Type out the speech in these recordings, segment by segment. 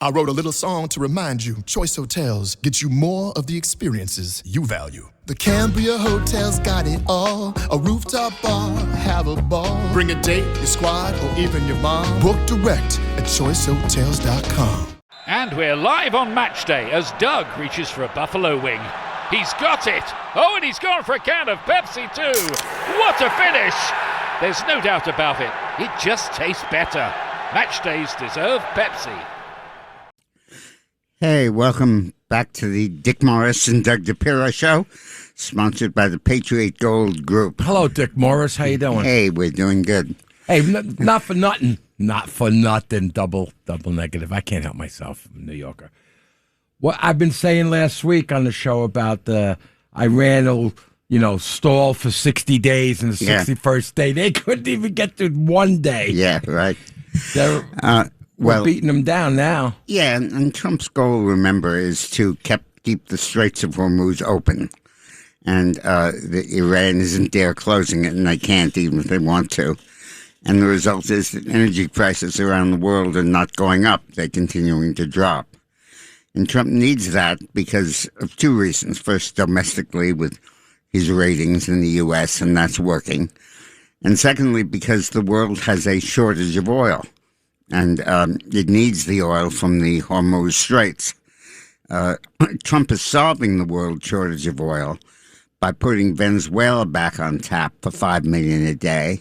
I wrote a little song to remind you, Choice Hotels get you more of the experiences you value. The Cambria Hotel's got it all. A rooftop bar, have a ball. Bring a date, your squad, or even your mom. Book direct at choicehotels.com. And we're live on match day as Doug reaches for a buffalo wing. He's got it! Oh, and he's gone for a can of Pepsi too! What a finish! There's no doubt about it. It just tastes better. Match days deserve Pepsi. Hey, welcome back to the Dick Morris and Doug Dipierro show, sponsored by the Patriot Gold Group. Hello, Dick Morris. How you doing? Hey, we're doing good. Hey, not for nothing. Not for nothing. Double negative. I can't help myself. I'm a New Yorker. What I've been saying last week on the show about the Iran will, stall for 60 days and the 61st day. They couldn't even get to one day. Yeah, right. We're beating them down now. Yeah, and Trump's goal, remember, is to keep the Straits of Hormuz open. And Iran isn't there closing it, and they can't even if they want to. And the result is that energy prices around the world are not going up. They're continuing to drop. And Trump needs that because of two reasons. First, domestically with his ratings in the U.S., and that's working. And secondly, because the world has a shortage of oil. And it needs the oil from the Hormuz Straits. Trump is solving the world shortage of oil by putting Venezuela back on tap for 5 million a day.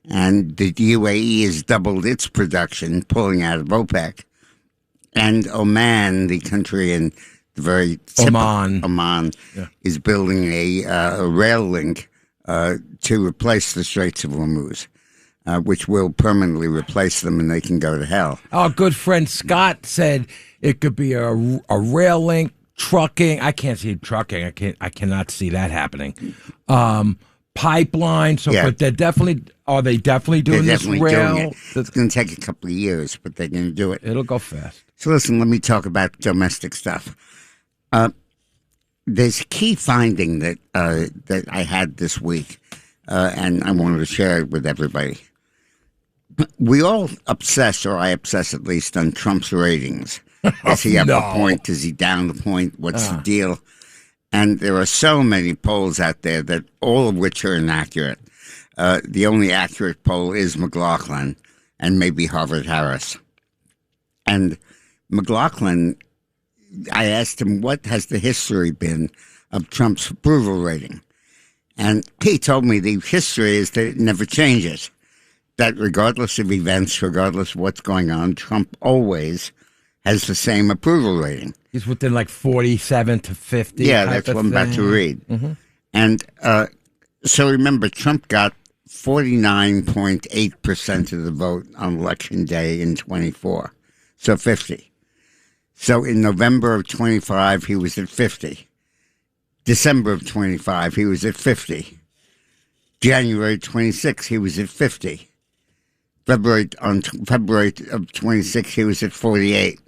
And the UAE has doubled its production, pulling out of OPEC. And Oman, the country in the very tip of Oman, is building a rail link to replace the Straits of Hormuz. Which will permanently replace them, and they can go to hell. Our good friend Scott said it could be a rail link, trucking. I can't see trucking. I cannot see that happening. Pipeline. So, but they're definitely. Are they definitely doing this rail? Doing it. It's going to take a couple of years, but they're going to do it. It'll go fast. So, listen. Let me talk about domestic stuff. There's a key finding that I had this week, and I wanted to share it with everybody. We all obsess, or I obsess at least, on Trump's ratings. Is he up a point? Is he down a point? What's the deal? And there are so many polls out there that all of which are inaccurate. The only accurate poll is McLaughlin and maybe Harvard-Harris. And McLaughlin, I asked him, what has the history been of Trump's approval rating? And he told me the history is that it never changes. That regardless of events, regardless of what's going on, Trump always has the same approval rating. He's within like 47 to 50. Yeah, that's what I'm about to read. Mm-hmm. And so remember, Trump got 49.8% of the vote on Election Day in 24. So 50. So in November of 25, he was at 50. December of 25, he was at 50. January 26, he was at 50. February of 26, he was at 48.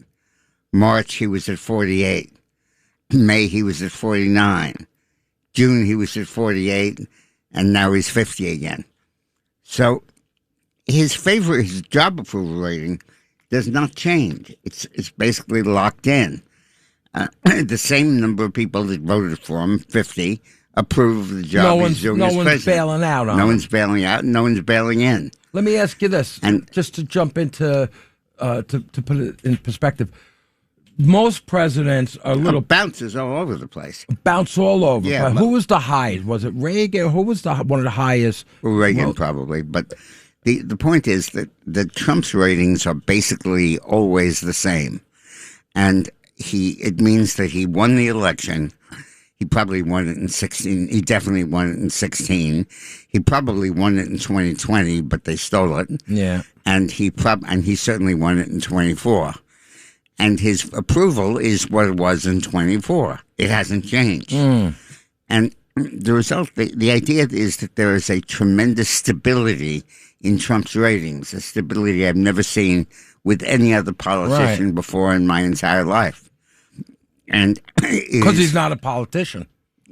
March, he was at 48. May, he was at 49. June, he was at 48. And now he's 50 again. So his job approval rating does not change. It's basically locked in. The same number of people that voted for him, 50, approve of the job he's doing as president. No one's bailing out on him. No one's bailing out, and no one's bailing in. Let me ask you this, and just to jump into, to put it in perspective. Most presidents are bounces all over the place. Bounce all over. Yeah, who was the highest? Was it Reagan? Who was one of the highest? Well, Reagan probably, but the point is that Trump's ratings are basically always the same, and it means that he won the election. He probably won it in 16. He definitely won it in 16. He probably won it in 2020, but they stole it. Yeah, and he certainly won it in 24. And his approval is what it was in 24. It hasn't changed. And the result, the idea is that there is a tremendous stability in Trump's ratings, a stability I've never seen with any other politician before in my entire life. And because he's not a politician.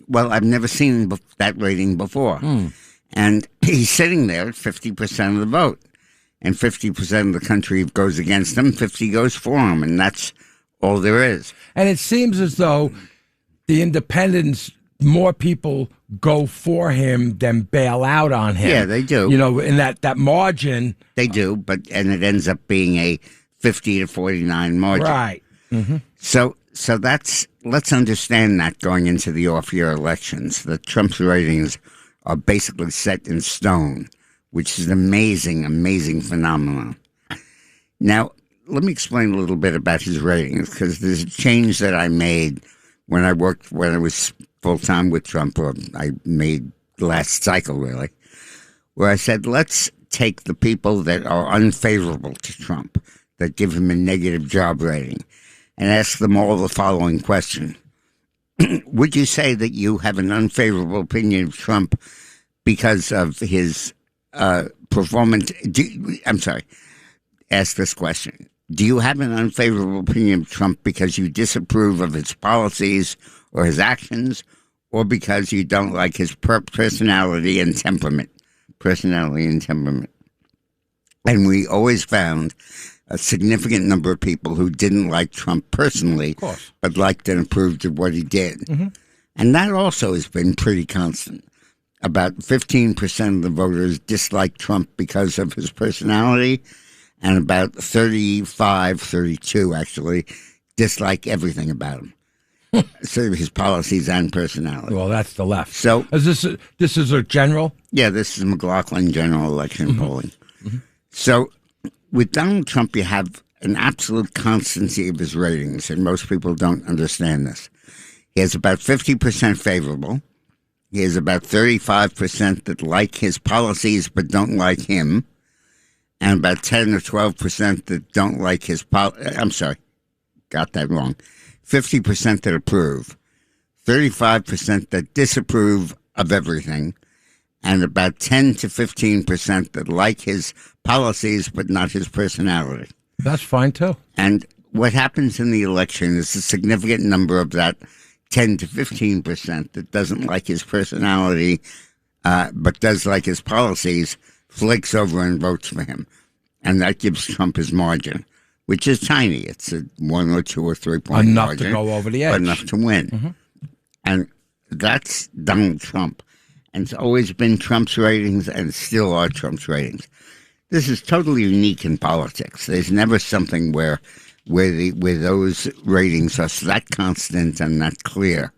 Well, I've never seen that rating before. And he's sitting there at 50% of the vote. and 50% of the country goes against him, 50 goes for him, and that's all there is. And it seems as though the independents, more people go for him than bail out on him. Yeah, they do. You know, in that margin. They do, and it ends up being a 50 to 49 margin. Right. Mm-hmm. So let's understand that going into the off-year elections, that Trump's ratings are basically set in stone, which is an amazing, amazing phenomenon. Now, let me explain a little bit about his ratings, because there's a change that I made when I was full-time with Trump, or I made last cycle, really, where I said, let's take the people that are unfavorable to Trump, that give him a negative job rating, and ask them all the following question. Would you say that you have an unfavorable opinion of Trump because of his performance? Ask this question. Do you have an unfavorable opinion of Trump because you disapprove of his policies or his actions, or because you don't like his personality and temperament? And we always found a significant number of people who didn't like Trump personally, but liked and approved of what he did. Mm-hmm. And that also has been pretty constant. About 15% of the voters dislike Trump because of his personality, and about 32 actually dislike everything about him. So his policies and personality. Well, that's the left. So this is a general? Yeah, this is McLaughlin general election polling. Mm-hmm. So with Donald Trump, you have an absolute constancy of his ratings, and most people don't understand this. He has about 50% favorable. He has about 35% that like his policies but don't like him, and about 10 or 12% that don't like his I'm sorry, got that wrong. 50% that approve, 35% that disapprove of everything, and about 10 to 15% that like his policies but not his personality. That's fine, too. And what happens in the election is a significant number of that 10 to 15% that doesn't like his personality but does like his policies flakes over and votes for him. And that gives Trump his margin, which is tiny. It's a 1 or 2 or 3 point enough margin. Enough to go over the edge. But enough to win. Mm-hmm. And that's Donald Trump. And it's always been Trump's ratings, and still are Trump's ratings. This is totally unique in politics. There's never something where those ratings are that constant and that clear.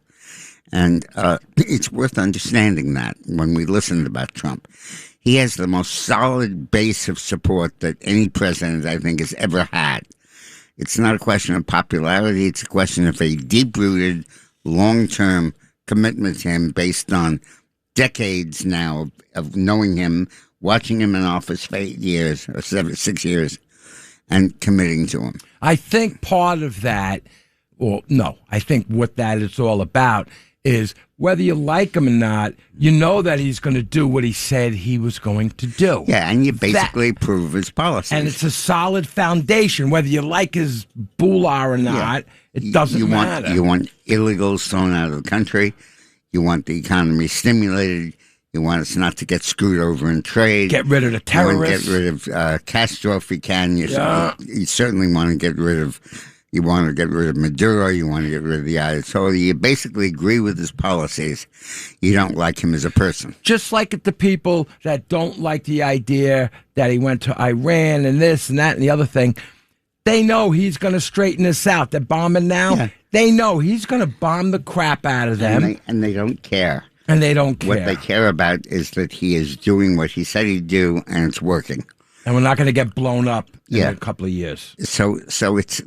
And it's worth understanding that when we listen about Trump. He has the most solid base of support that any president, I think, has ever had. It's not a question of popularity. It's a question of a deep-rooted, long-term commitment to him based on decades now of knowing him, watching him in office for 8 years or 6 years, and committing to him. I think part of that, I think what that is all about is whether you like him or not, you know that he's going to do what he said he was going to do. Yeah, and you basically approve his policies. And it's a solid foundation. Whether you like his boolah or not, it doesn't matter. You want illegals thrown out of the country. You want the economy stimulated. You want us not to get screwed over in trade. Get rid of the terrorists. You want to get rid of Castro if you can. You certainly want to get rid of... You want to get rid of Maduro. You want to get rid of the Ayatollah. You basically agree with his policies. You don't like him as a person. Just like the people that don't like the idea that he went to Iran and this and that and the other thing, they know he's going to straighten this out. They're bombing now. Yeah. They know he's going to bomb the crap out of them. And they don't care. And they don't care. What they care about is that he is doing what he said he'd do, and it's working. And we're not going to get blown up in a couple of years. So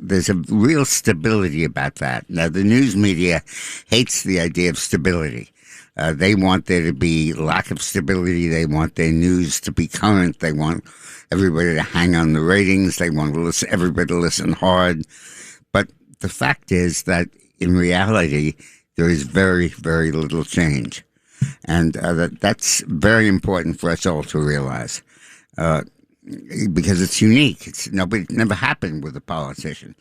there's a real stability about that. Now, the news media hates the idea of stability. They want there to be lack of stability. They want their news to be current. They want everybody to hang on the ratings. They want everybody to listen hard. But the fact is that in reality, there is very, very little change. And that's very important for us all to realize. Because it's unique. It never happened with a politician.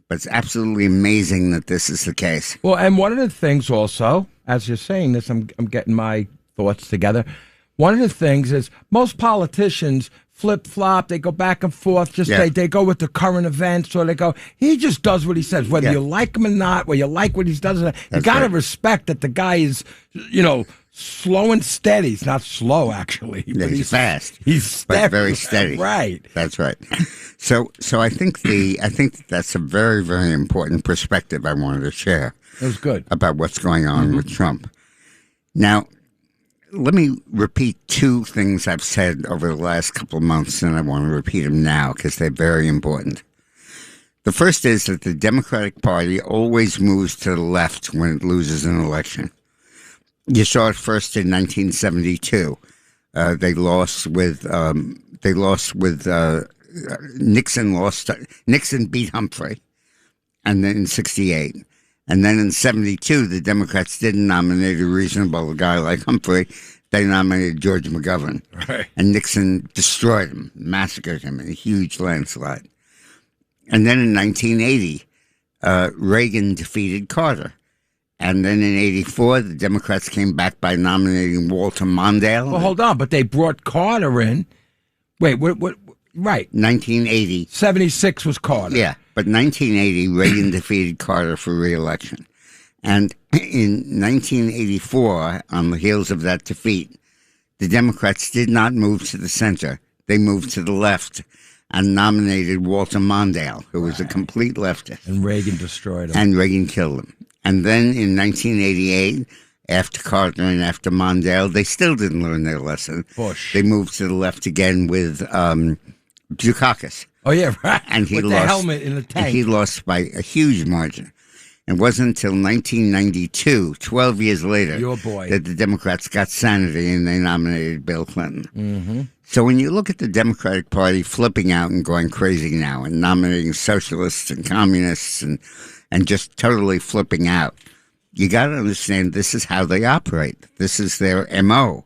But it's absolutely amazing that this is the case. Well, and one of the things also, as you're saying this, I'm getting my thoughts together. One of the things is most politicians flip-flop. They go back and forth. Just Yeah. they go with the current events, or they go. He just does what he says, whether Yeah. you like him or not, whether you like what he does. You That's got to right. respect that the guy is, slow and steady. He's not slow, actually. Yeah, but he's fast. He's steady. But very steady. Right. That's right. So I think that's a very, very important perspective I wanted to share It was good. about what's going on with Trump. Now, let me repeat two things I've said over the last couple of months, and I want to repeat them now because they're very important. The first is that the Democratic Party always moves to the left when it loses an election. You saw it first in 1972. They lost with Nixon. Nixon beat Humphrey, and then in '68, and then in '72, the Democrats didn't nominate a reasonable guy like Humphrey. They nominated George McGovern, Right. and Nixon destroyed him, massacred him in a huge landslide. And then in 1980, Reagan defeated Carter. And then in '84, the Democrats came back by nominating Walter Mondale. Well, hold on, but they brought Carter in. Wait, what? Right. 1980. 76 was Carter. Yeah, but 1980, Reagan defeated Carter for re-election. And in 1984, on the heels of that defeat, the Democrats did not move to the center. They moved to the left and nominated Walter Mondale, who was a complete leftist. And Reagan destroyed him. And Reagan killed him. And then in 1988, after Carter and after Mondale, they still didn't learn their lesson. Bush. They moved to the left again with Dukakis. Oh, yeah, right. And he with lost, the helmet in the tank. And he lost by a huge margin. It wasn't until 1992, 12 years later, Your boy. that the Democrats got sanity and they nominated Bill Clinton. Mm-hmm. So when you look at the Democratic Party flipping out and going crazy now and nominating socialists and communists and just totally flipping out, you got to understand this is how they operate. This is their MO.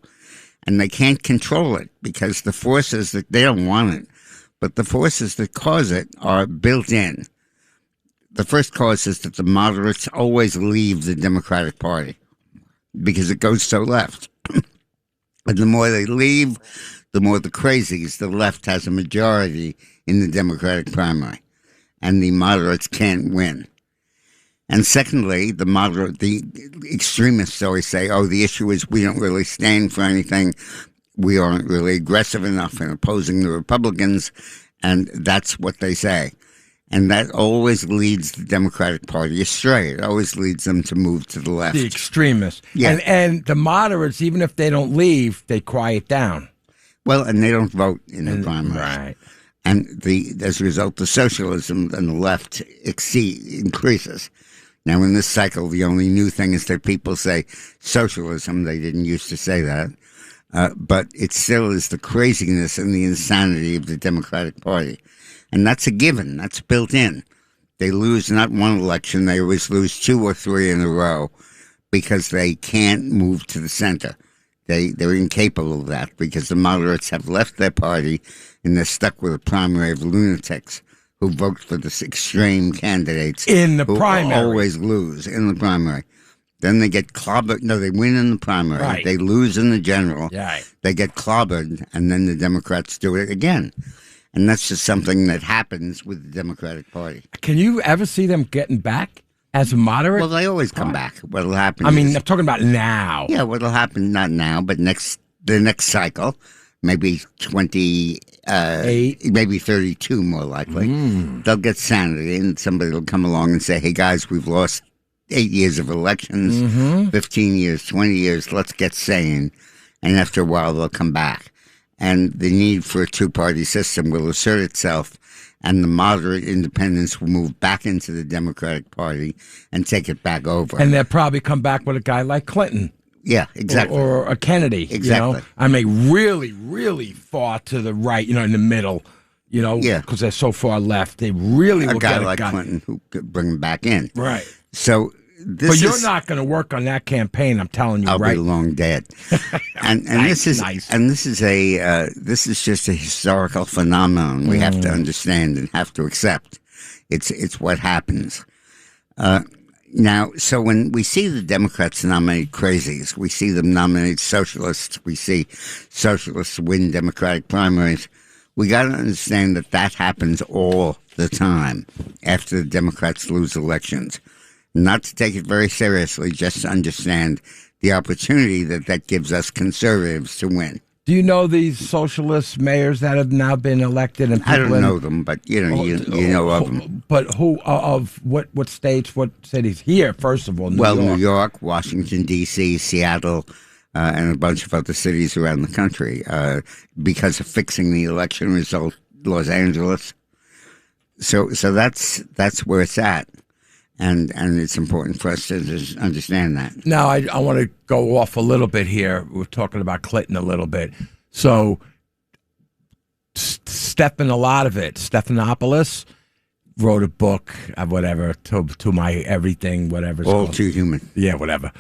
And they can't control it because the forces that they don't want it, but the forces that cause it are built in. The first cause is that the moderates always leave the Democratic Party because it goes so left. And the more they leave, the more the crazies, the left has a majority in the Democratic primary. And the moderates can't win. And secondly, the extremists always say, oh, the issue is we don't really stand for anything. We aren't really aggressive enough in opposing the Republicans. And that's what they say. And that always leads the Democratic Party astray. It always leads them to move to the left. The extremists. Yeah. And the moderates, even if they don't leave, they quiet down. Well, and they don't vote in the primaries. Right. And as a result, the socialism and the left increases. Now, in this cycle, the only new thing is that people say socialism. They didn't used to say that. But it still is the craziness and the insanity of the Democratic Party. And that's a given. That's built in. They lose not one election. They always lose 2 or 3 in a row because they can't move to the center. They're incapable of that because the moderates have left their party and they're stuck with a primary of lunatics who vote for the extreme candidates In the who primary. always lose in the primary. Then they get clobbered. No, they win in the primary. Right. They lose in the general. Right. They get clobbered, and then the Democrats do it again. And that's just something that happens with the Democratic Party. Can you ever see them getting back as a moderate? Well, they always come back. What'll happen I mean, is, I'm talking about now. yeah, what'll happen, not now, but the next cycle, maybe 28, maybe 32 more likely. They'll get sanity, and somebody will come along and say, hey, guys, we've lost 8 years of elections, 15 years, 20 years, let's get sane. And after a while, they'll come back. And the need for a two-party system will assert itself, and the moderate independents will move back into the Democratic Party and take it back over. And they'll probably come back with a guy like Clinton. Yeah, exactly. Or a Kennedy. Exactly. I mean, really, really far to the right, in the middle, Yeah. because they're so far left. They really a will guy get like Clinton who could bring him back in. Right. So But you're not going to work on that campaign, I'm telling you, I'll right? be long dead. And Nice, this is nice. and this is this is just a historical phenomenon we have to understand and have to accept. It's what happens. Now, so when we see the Democrats nominate crazies, we see them nominate socialists, we see socialists win Democratic primaries, We got to understand that that happens all the time after the Democrats lose elections. Not to take it very seriously, just to understand the opportunity that that gives us conservatives to win. Do you know these socialist mayors that have now been elected? And I don't know them, but you know of them. But who of what states, what cities? Here, first of all, New York. New York, Washington D.C., Seattle, and a bunch of other cities around the country because of fixing the election result. Los Angeles. So that's where it's at. And it's important for us to understand that. Now, I want to go off a little bit here. We're talking about Clinton a little bit. So, Stephanopoulos wrote a book, whatever, to my everything, whatever. All Too Human. Yeah, whatever.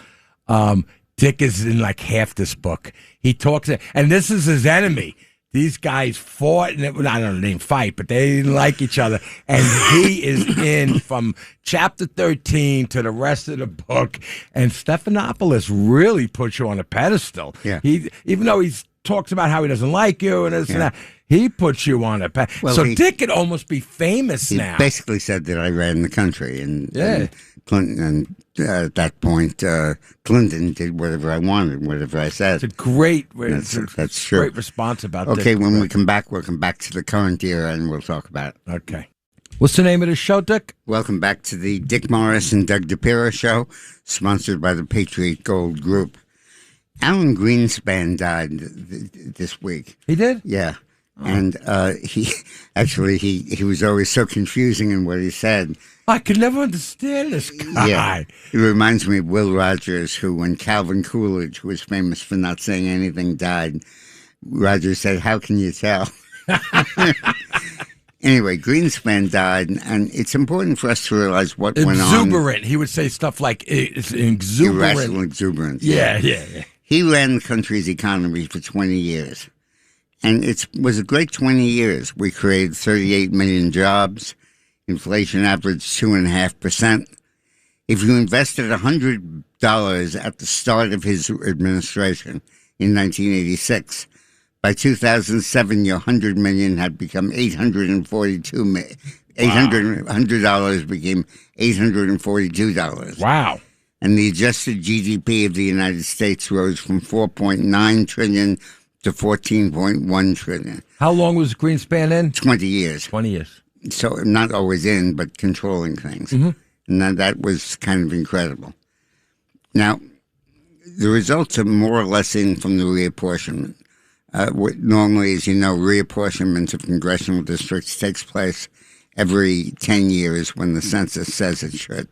Dick is in like half this book. He talks, and this is his enemy. These guys fought, and I don't know, they didn't fight, but they didn't like each other. And he is in from chapter 13 to the rest of the book. And Stephanopoulos really puts you on a pedestal. Yeah. Even though he talks about how he doesn't like you and this and that, he puts you on a pedestal. Well, so Dick could almost be famous he now. Basically said that I ran the country, and Clinton, and at that point, Clinton did whatever I wanted, whatever I said. It's a great, that's true. Great response about Okay, Dick. when we come back, we'll come back to the current era, and we'll talk about it. Okay. What's the name of the show, Dick? Welcome back to the Dick Morris and Doug Dipierro show, sponsored by the Patriot Gold Group. Alan Greenspan died this week. He did? Yeah. And he was always so confusing in what he said. I could never understand this guy. Yeah. It reminds me of Will Rogers, who, when Calvin Coolidge, who was famous for not saying anything, died, Rogers said, "How can you tell?" Anyway, Greenspan died, and it's important for us to realize what went on. Exuberant. He would say stuff like it's exuberant. Irrational exuberance. Yeah. He ran the country's economy for 20 years. And it was a great 20 years. We created 38 million jobs. Inflation averaged 2.5%. If you invested $100 at the start of his administration in 1986, by 2007, your $100 million had become $842 million. $100 became $842. Wow. And the adjusted GDP of the United States rose from $4.9 trillion to $14.1 trillion. How long was Greenspan in? 20 years. 20 years. So not always in, but controlling things. Mm-hmm. And that was kind of incredible. Now, the results are more or less in from the reapportionment. Normally, as you know, reapportionment of congressional districts takes place every 10 years when the census says it should.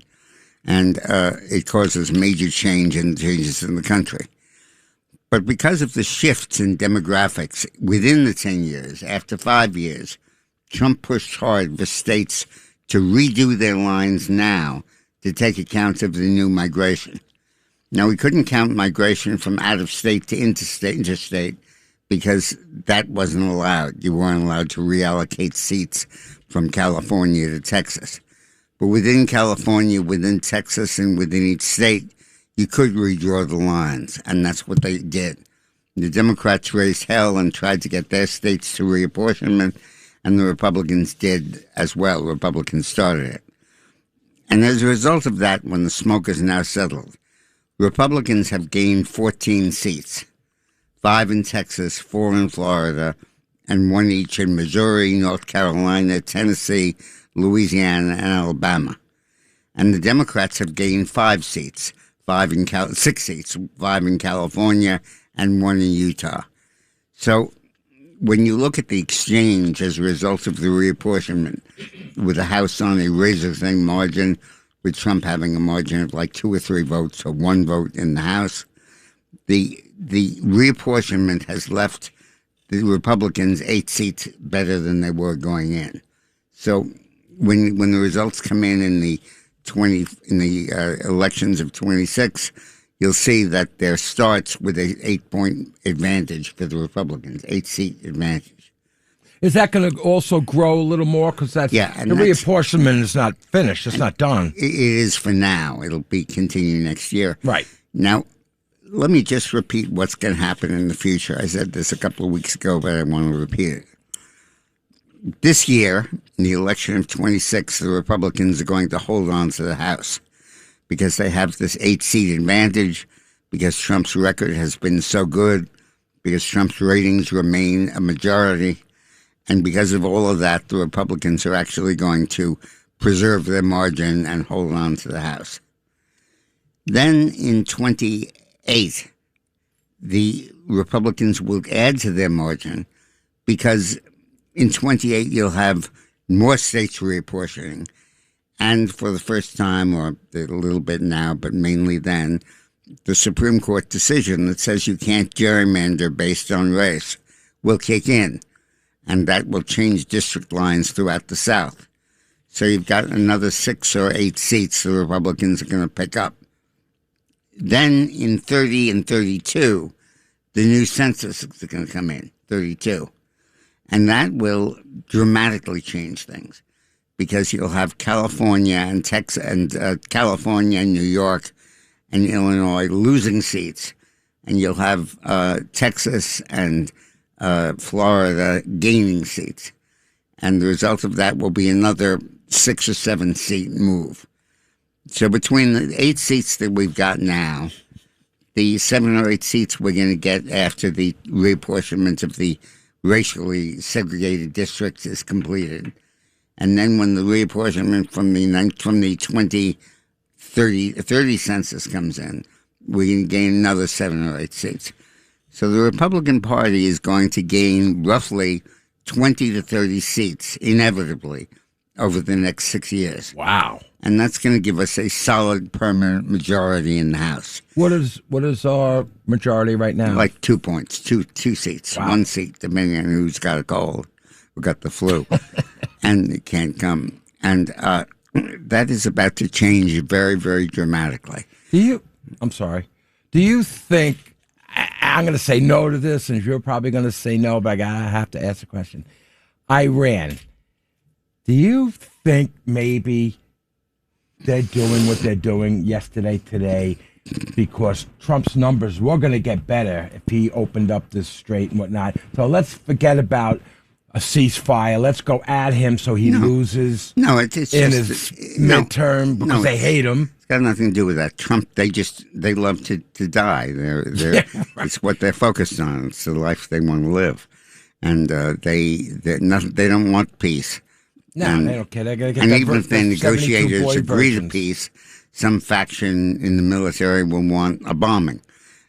And it causes major changes in the country. But because of the shifts in demographics within the 10 years, after 5 years, Trump pushed hard for states to redo their lines now to take account of the new migration. Now, we couldn't count migration from out of state to interstate, because that wasn't allowed. You weren't allowed to reallocate seats from California to Texas. But within California, within Texas, and within each state, you could redraw the lines, and that's what they did. The Democrats raised hell and tried to get their states to reapportionment, and the Republicans did as well. Republicans started it. And as a result of that, when the smoke is now settled, Republicans have gained 14 seats, 5 in Texas, 4 in Florida, and 1 each in Missouri, North Carolina, Tennessee, Louisiana, and Alabama. And the Democrats have gained 5 seats, 6 seats, 5 in California, and 1 in Utah. So when you look at the exchange as a result of the reapportionment, with the House on a razor-thin margin, with Trump having a margin of like 2 or 3 votes or 1 vote in the House, the reapportionment has left the Republicans 8 seats better than they were going in. So when the results come in the elections of 26, you'll see that there starts with a 8-point advantage for the Republicans, 8-seat advantage. Is that going to also grow a little more? Because the reapportionment is not finished. It's not done. It is for now. It'll be continuing next year. Right. Now, let me just repeat what's going to happen in the future. I said this a couple of weeks ago, but I want to repeat it. this year, in the election of 26, the Republicans are going to hold on to the House because they have this 8-seat advantage, because Trump's record has been so good, because Trump's ratings remain a majority. And because of all of that, the Republicans are actually going to preserve their margin and hold on to the House. Then in 28, the Republicans will add to their margin, because in 28 you'll have more states reapportioning. And for the first time, or a little bit now, but mainly then, the Supreme Court decision that says you can't gerrymander based on race will kick in. And that will change district lines throughout the South. So you've got another 6 or 8 seats the Republicans are going to pick up. Then in 30 and 32, the new census is going to come in, 32. And that will dramatically change things, because you'll have California and Texas and California and New York and Illinois losing seats, and you'll have Texas and Florida gaining seats. And the result of that will be another 6 or 7 seat move. So between the 8 seats that we've got now, the 7 or 8 seats we're going to get after the reapportionment of the racially segregated districts is completed. And then when the reapportionment from the 2030 census comes in, we can gain another 7 or 8 seats. So the Republican Party is going to gain roughly 20 to 30 seats, inevitably, over the next 6 years. Wow. And that's going to give us a solid permanent majority in the House. What is our majority right now? Like 2 points, two seats, wow. 1 seat, depending on who's got a cold, who got the flu, and it can't come. And that is about to change very, very dramatically. I'm sorry. Do you think, I'm going to say no to this, and you're probably going to say no, but I have to ask the question. Iran, do you think maybe they're doing what they're doing yesterday, today, because Trump's numbers were going to get better if he opened up this strait and whatnot? So let's forget about a ceasefire. Let's go at him so he loses it's in just, his midterm because they hate him. It's got nothing to do with that. Trump, they love to die. It's what they're focused on. It's the life they want to live. And they don't want peace. No, they don't care. They're gonna get and that even if the negotiators agree to versions. peace, some faction in the military will want a bombing,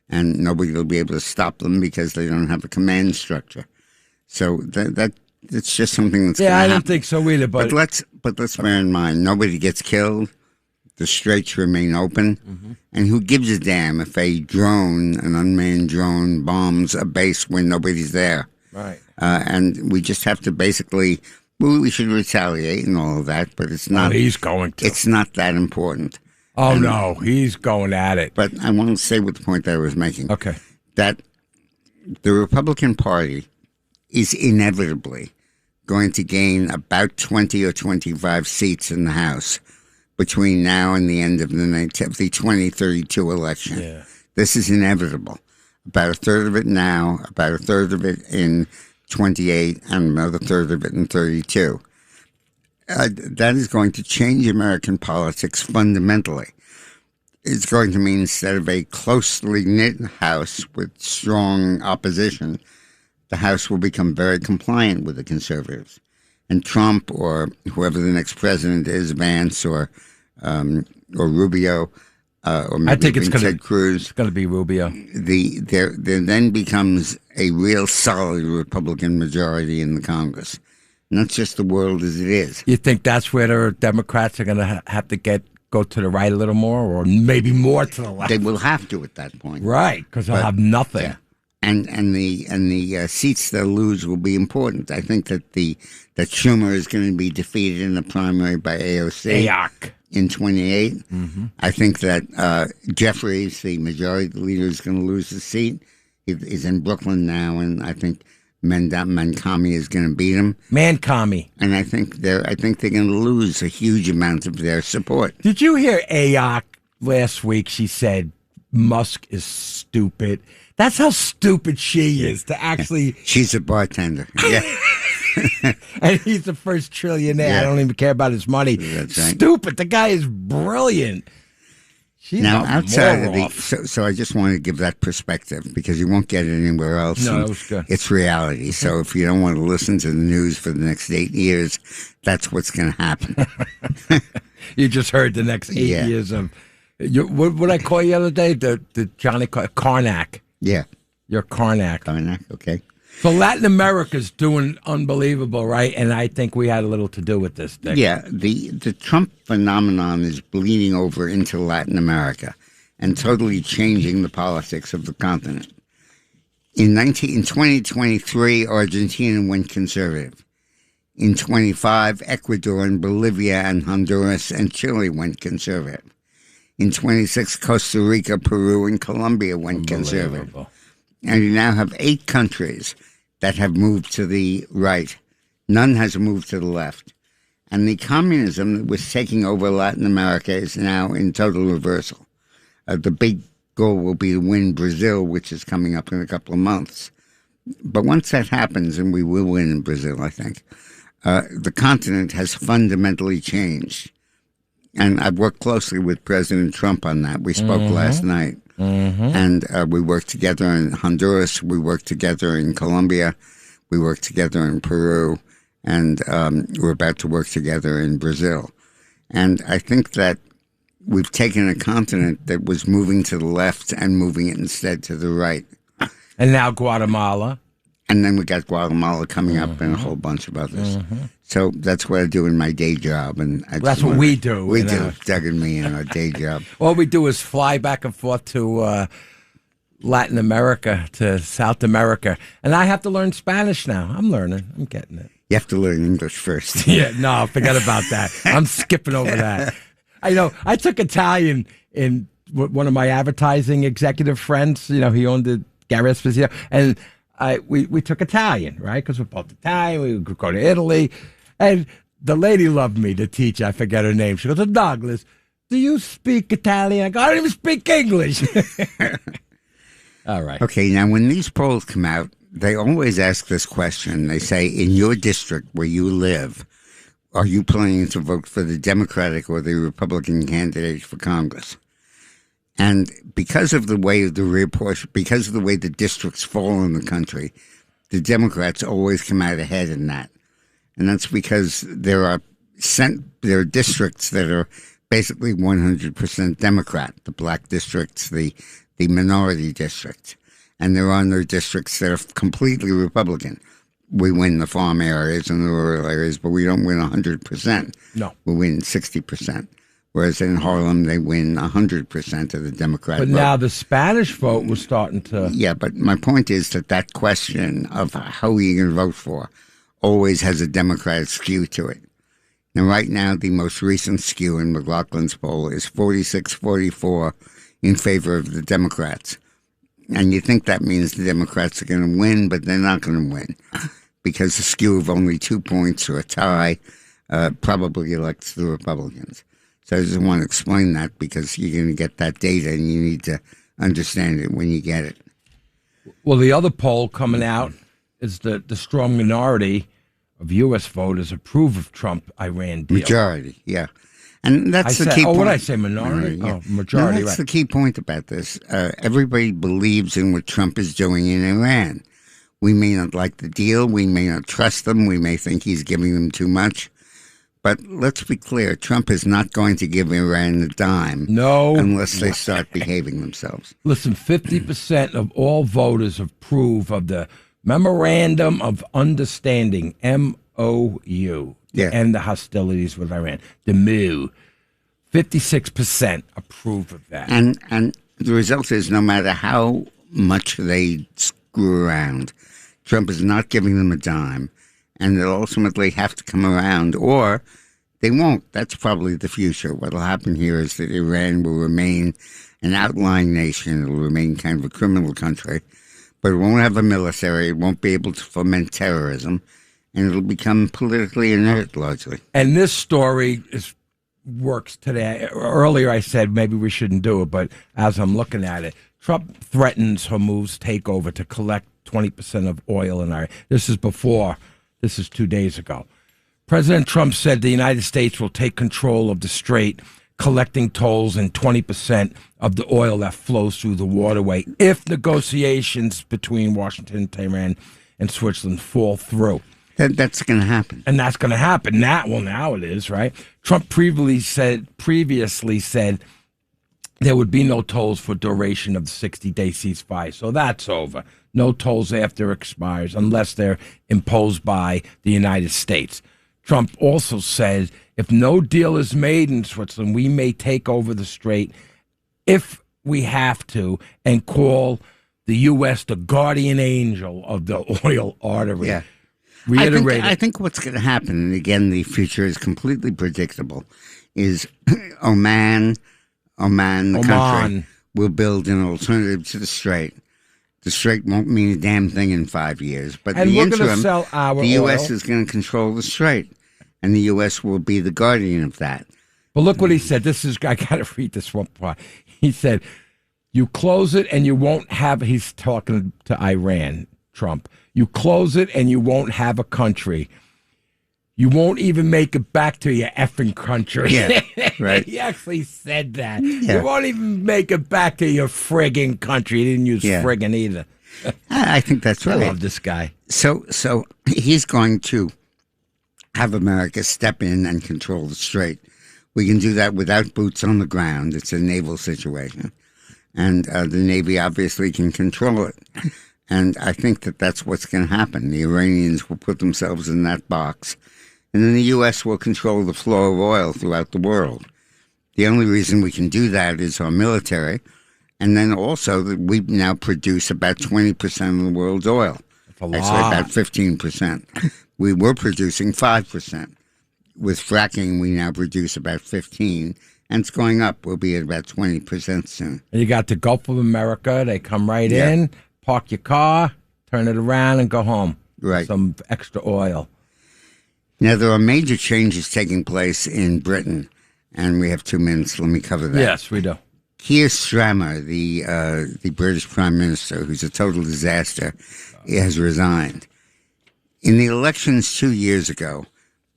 and nobody will be able to stop them because they don't have a command structure. So it's just something that's I happen. don't think so either. But let's bear in mind, nobody gets killed. The straits remain open, and who gives a damn if an unmanned drone, bombs a base when nobody's there? Right. And we just have to basically. Well, we should retaliate and all of that, but it's not. Oh, he's going to. It's not that important. Oh, no, he's going at it. But I want to say what the point that I was making. Okay. That the Republican Party is inevitably going to gain about 20 or 25 seats in the House between now and the end of the 2032 election. Yeah. This is inevitable. About a third of it now, about a third of it in 28, and another third of it in 32. That is going to change American politics fundamentally. It's going to mean instead of a closely knit House with strong opposition, the House will become very compliant with the conservatives. And Trump, or whoever the next president is, Vance or Rubio, or maybe I think it's Ted Cruz. It's going to be Rubio. There then becomes a real solid Republican majority in the Congress. Not just the world as it is. You think that's where the Democrats are going to have to go to the right a little more, or maybe more to the left? They will have to at that point, right? Because they'll have nothing. Yeah. And the seats they'll lose will be important. I think that Schumer is going to be defeated in the primary by AOC. In 28. I think that Jeffries, the majority leader, is going to lose his seat. He's in Brooklyn now, and I think Mancami is going to beat him. Mancami. And I think they're going to lose a huge amount of their support. Did you hear Ayok last week? She said Musk is stupid. That's how stupid she is to actually. She's a bartender. Yeah. And he's the first trillionaire. Yeah. I don't even care about his money. That's right. Stupid. The guy is brilliant. She's Now, a outside of moron. so I just want to give that perspective because you won't get it anywhere else. No, and that was good. It's reality. So if you don't want to listen to the news for the next 8 years, that's what's going to happen. You just heard the next 8 Yeah. years of. What I call you the other day? The Johnny Karnak. Yeah. You're Karnak. Okay. So Latin America's doing unbelievable, right? And I think we had a little to do with this, Dick. Yeah, the Trump phenomenon is bleeding over into Latin America and totally changing the politics of the continent. In 2023, Argentina went conservative. In 25, Ecuador and Bolivia and Honduras and Chile went conservative. In 26, Costa Rica, Peru, and Colombia went conservative. And you now have 8 countries that have moved to the right. None has moved to the left. And the communism that was taking over Latin America is now in total reversal. The big goal will be to win Brazil, which is coming up in a couple of months. But once that happens, and we will win in Brazil, I think, the continent has fundamentally changed. And I've worked closely with President Trump on that. We spoke last night. And we worked together in Honduras. We worked together in Colombia. We worked together in Peru. And we're about to work together in Brazil. And I think that we've taken a continent that was moving to the left and moving it instead to the right. And now Guatemala. And then we got Guatemala coming up and a whole bunch of others. So that's what I do in my day job. And That's what we do. We do, Doug and me, in our day job. All we do is fly back and forth to Latin America, to South America. And I have to learn Spanish now. I'm learning. I'm getting it. You have to learn English first. Yeah, no, forget about that. I'm skipping over that. I took Italian in one of my advertising executive friends. He owned the Gary Esposito. And we took Italian, right? Because we're both Italian. We would go to Italy. And the lady loved me to teach. I forget her name. She goes, Douglas, do you speak Italian? I go, I don't even speak English. All right. Okay, now when these polls come out, they always ask this question. They say, in your district where you live, are you planning to vote for the Democratic or the Republican candidate for Congress? And because of the way because of the way the districts fall in the country, the Democrats always come out ahead in that. And that's because there are districts that are basically 100% Democrat, the black districts, the minority districts. And there are no districts that are completely Republican. We win the farm areas and the rural areas, but we don't win 100%. No. We win 60%. Whereas in Harlem, they win 100% of the Democrat vote. But now the Spanish vote was starting to... Yeah, but my point is that question of how are you going to vote for always has a Democratic skew to it. Now, right now, the most recent skew in McLaughlin's poll is 46-44 in favor of the Democrats. And you think that means the Democrats are going to win, but they're not going to win because the skew of only 2 points or a tie probably elects the Republicans. So I just want to explain that because you're going to get that data and you need to understand it when you get it. Well, the other poll coming out is the strong minority of U.S. voters approve of Trump-Iran deal. Majority, yeah. And that's the key point. Oh, what did I say, minority? Yeah. Majority, no, that's right. the key point about this. Everybody believes in what Trump is doing in Iran. We may not like the deal. We may not trust them. We may think he's giving them too much. But let's be clear, Trump is not going to give Iran a dime unless they start behaving themselves. Listen, 50% of all voters approve of the Memorandum of Understanding, MOU, and the hostilities with Iran, the MOU. 56% approve of that. And the result is no matter how much they screw around, Trump is not giving them a dime. And they'll ultimately have to come around, or they won't. That's probably the future. What will happen here is that Iran will remain an outlying nation. It will remain kind of a criminal country, but it won't have a military. It won't be able to foment terrorism, and it'll become politically inert largely. And this story works today. Earlier I said maybe we shouldn't do it, but as I'm looking at it, Trump threatens Hormuz takeover to collect 20% of oil in Iran. This is before This is 2 days ago. President Trump said the United States will take control of the strait, collecting tolls and 20% of the oil that flows through the waterway if negotiations between Washington and Tehran and Switzerland fall through. That's going to happen. And that's going to happen. Now it is, right? Trump previously said there would be no tolls for duration of the 60-day ceasefire. So that's over. No tolls after it expires unless they're imposed by the United States. Trump also said if no deal is made in Switzerland, we may take over the strait if we have to and call the U.S. the guardian angel of the oil artery. Yeah. I think what's going to happen, and again, the future is completely predictable, is Oman, country, will build an alternative to the strait. The strait won't mean a damn thing in 5 years, but in the interim, the U.S. is going to control the strait, and the U.S. will be the guardian of that. Well, look what he said. I got to read this one part. He said, you close it and you won't have, he's talking to Iran, Trump. You close it and you won't have a country. You won't even make it back to your effing country. Yeah, right. He actually said that. Yeah. You won't even make it back to your friggin' country. He didn't use friggin' either. I think that's right. I love this guy. So he's going to have America step in and control the strait. We can do that without boots on the ground. It's a naval situation. And the Navy obviously can control it. And I think that that's what's going to happen. The Iranians will put themselves in that box. And then the U.S. will control the flow of oil throughout the world. The only reason we can do that is our military. And then also that we now produce about 20% of the world's oil. That's a lot. Actually, about 15%. We were producing 5%. With fracking, we now produce about 15%. And it's going up. We'll be at about 20% soon. And you got the Gulf of America. They come right in, park your car, turn it around, and go home. Right. Some extra oil. Now, there are major changes taking place in Britain, and we have 2 minutes. Let me cover that. Yes, we do. Keir Starmer, the British Prime Minister, who's a total disaster, has resigned. In the elections 2 years ago,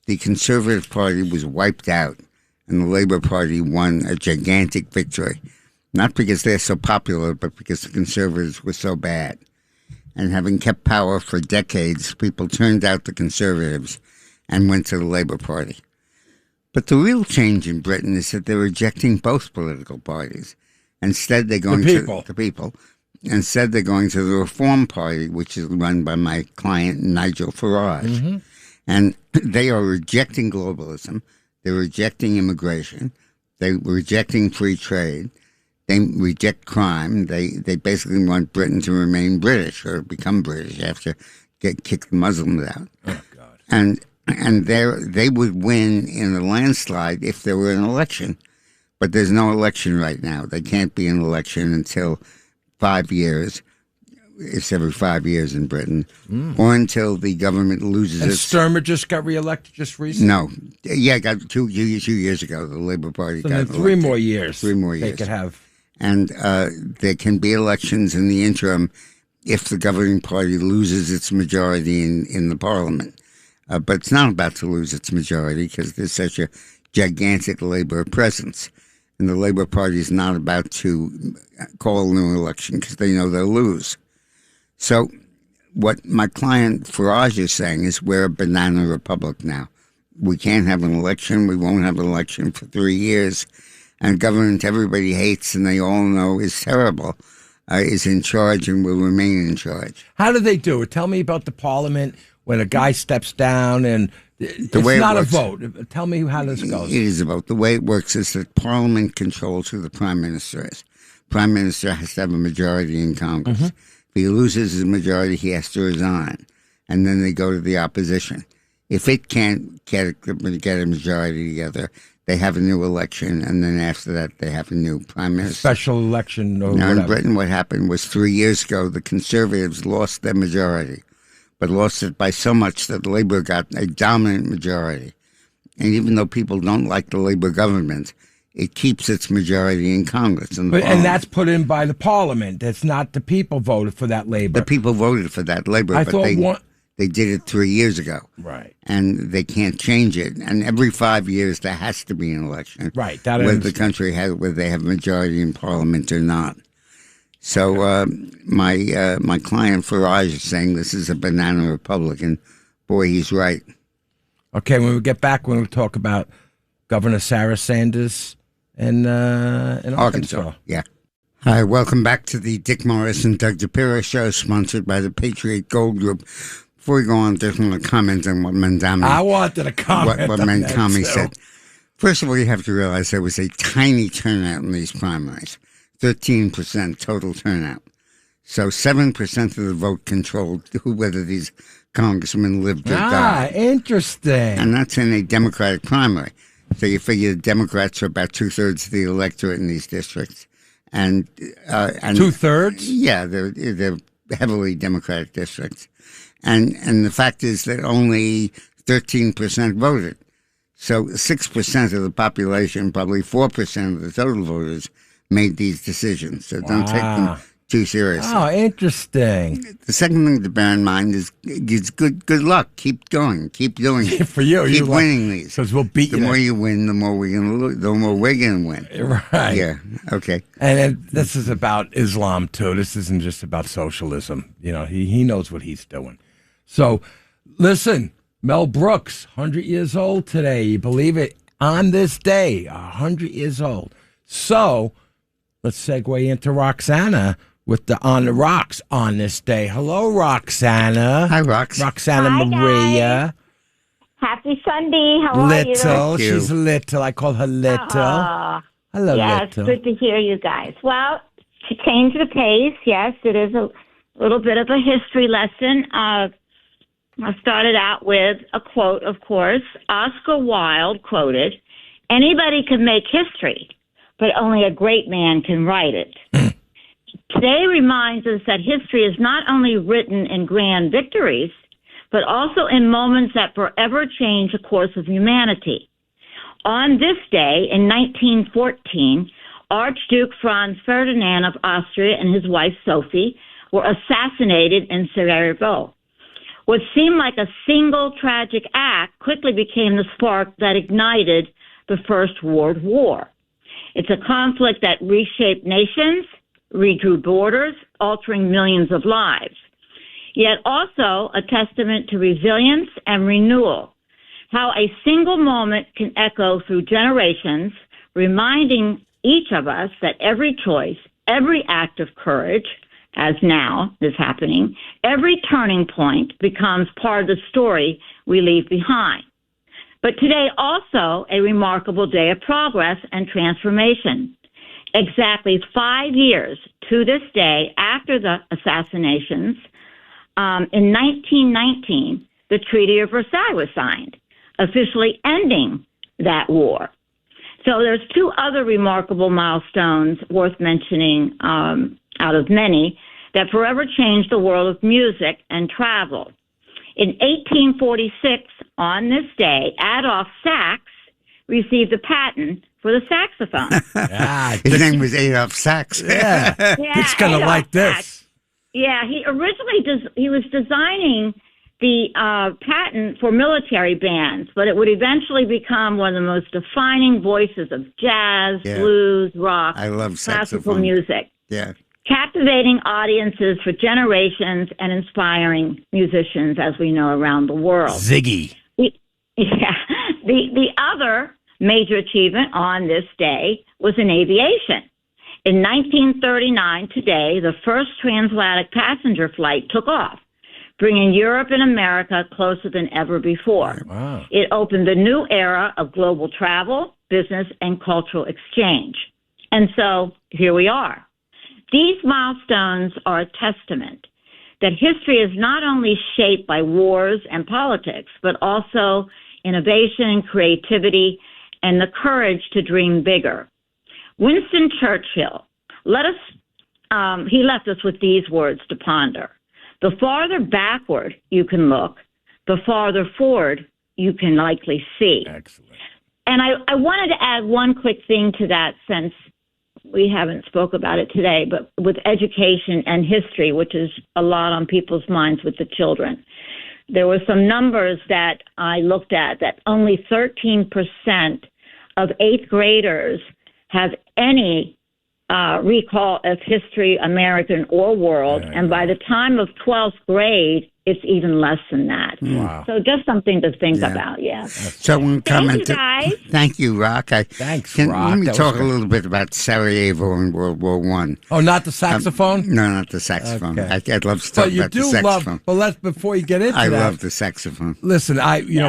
the Conservative Party was wiped out, and the Labour Party won a gigantic victory. Not because they're so popular, but because the Conservatives were so bad. And having kept power for decades, people turned out the Conservatives and went to the Labour Party. But the real change in Britain is that they're rejecting both political parties. Instead, they're going to the people. Instead, they're going to the Reform Party, which is run by my client, Nigel Farage. Mm-hmm. And they are rejecting globalism. They're rejecting immigration. They're rejecting free trade. They reject crime. They basically want Britain to remain British or become British after kick the Muslims out. Oh, God. And they would win in a landslide if there were an election. But there's no election right now. There can't be an election until 5 years. It's every 5 years in Britain. Or until the government loses and its... Sturmer just got reelected just recently? No. Yeah, got two years ago. The Labour Party got elected. 3 more years. 3 more years. They could have... And there can be elections in the interim if the governing party loses its majority in the parliament. But it's not about to lose its majority because there's such a gigantic Labour presence. And the Labour Party is not about to call a new election because they know they'll lose. So what my client Farage is saying is we're a banana republic now. We can't have an election. We won't have an election for 3 years. And government everybody hates and they all know is terrible, is in charge and will remain in charge. How do they do it? Tell me about the parliament when a guy steps down and it's not a vote. Tell me how this goes. It is a vote. The way it works is that parliament controls who the prime minister is. Prime minister has to have a majority in Congress. Mm-hmm. If he loses his majority, he has to resign. And then they go to the opposition. If it can't get a majority together, they have a new election, and then after that, they have a new prime minister. Special election or now, whatever. In Britain, what happened was 3 years ago, the Conservatives lost their majority, but lost it by so much that Labour got a dominant majority. And even though people don't like the Labour government, it keeps its majority in Congress. And that's put in by the Parliament. That's not the people voted for that Labour. The people voted for that Labour, They did it 3 years ago. Right. And they can't change it. And every 5 years, there has to be an election. Right. That whether the country whether they have majority in parliament or not. So my client Farage is saying this is a banana Republican. Boy, he's right. Okay, when we get back, we're going to talk about Governor Sarah Sanders in Arkansas. Yeah. Hi, welcome back to the Dick Morris and Doug Dipierro show, sponsored by the Patriot Gold Group. Before we go on, just want to comment on what Mandami. I wanted to comment what on Mandami that said. First of all, you have to realize there was a tiny turnout in these primaries, 13% total turnout. So 7% of the vote controlled whether these congressmen lived or died. Interesting. And that's in a Democratic primary. So you figure Democrats are about 2/3 of the electorate in these districts. And 2/3? Yeah, they're heavily Democratic districts. And the fact is that only 13% voted. So 6% of the population, probably 4% of the total voters, made these decisions. So don't take them too seriously. Oh, interesting. The second thing to bear in mind is good luck. Keep going. Keep doing it. For you. Keep winning these. Because we'll beat you. The more you win, the more we're going to win. Right. Yeah. Okay. And this is about Islam, too. This isn't just about socialism. You know, he knows what he's doing. So, listen, Mel Brooks, 100 years old today. You believe it? On this day, 100 years old. So, let's segue into Roxana with the On the Rocks on this day. Hello, Roxana. Hi, Rox. Roxana Hi, Maria. guys. Happy Sunday. How are you? Little. She's little. I call her Little. Hello, yes, Little. good to hear you guys. Well, to change the pace, yes, it is a little bit of a history lesson. I started out with a quote, of course. Oscar Wilde quoted, "Anybody can make history, but only a great man can write it." Today reminds us that history is not only written in grand victories, but also in moments that forever change the course of humanity. On this day, in 1914, Archduke Franz Ferdinand of Austria and his wife Sophie were assassinated in Sarajevo. What seemed like a single tragic act quickly became the spark that ignited the First World War. It's a conflict that reshaped nations, redrew borders, altering millions of lives, yet also a testament to resilience and renewal. How a single moment can echo through generations, reminding each of us that every choice, every act of courage, as now is happening, every turning point becomes part of the story we leave behind. But today also a remarkable day of progress and transformation. Exactly 5 years to this day after the assassinations, in 1919, the Treaty of Versailles was signed, officially ending that war. So there's two other remarkable milestones worth mentioning out of many that forever changed the world of music and travel. In 1846, on this day, Adolph Sax received a patent for the saxophone. His name was Adolph Sax. Yeah. It's going to like this. Sax. Yeah, he originally he was designing the patent for military bands, but it would eventually become one of the most defining voices of jazz, blues, rock, I love classical saxophone. music. Yeah. Captivating audiences for generations and inspiring musicians, as we know, around the world. Ziggy. The other major achievement on this day was in aviation. In 1939, today, the first transatlantic passenger flight took off, bringing Europe and America closer than ever before. Wow. It opened a new era of global travel, business, and cultural exchange. And so here we are. These milestones are a testament that history is not only shaped by wars and politics, but also innovation, creativity, and the courage to dream bigger. Winston Churchill, he left us with these words to ponder. The farther backward you can look, the farther forward you can likely see. Excellent. And I wanted to add one quick thing to that, since we haven't spoke about it today, but with education and history, which is a lot on people's minds with the children. there were some numbers that I looked at that only 13% of 8th graders have any recall of history, American or world, and by the time of 12th grade, it's even less than that. Wow. So just something to think about, So we'll comment. Thank you, guys. Thank you, Rock. Thanks, Rock. Let me That talk was a good. little bit about Sarajevo in World War One. Oh, not the saxophone? No, not the saxophone. Okay. I'd love to talk But you about the do saxophone. love. Well, let's before you get into I that. love the saxophone. Listen,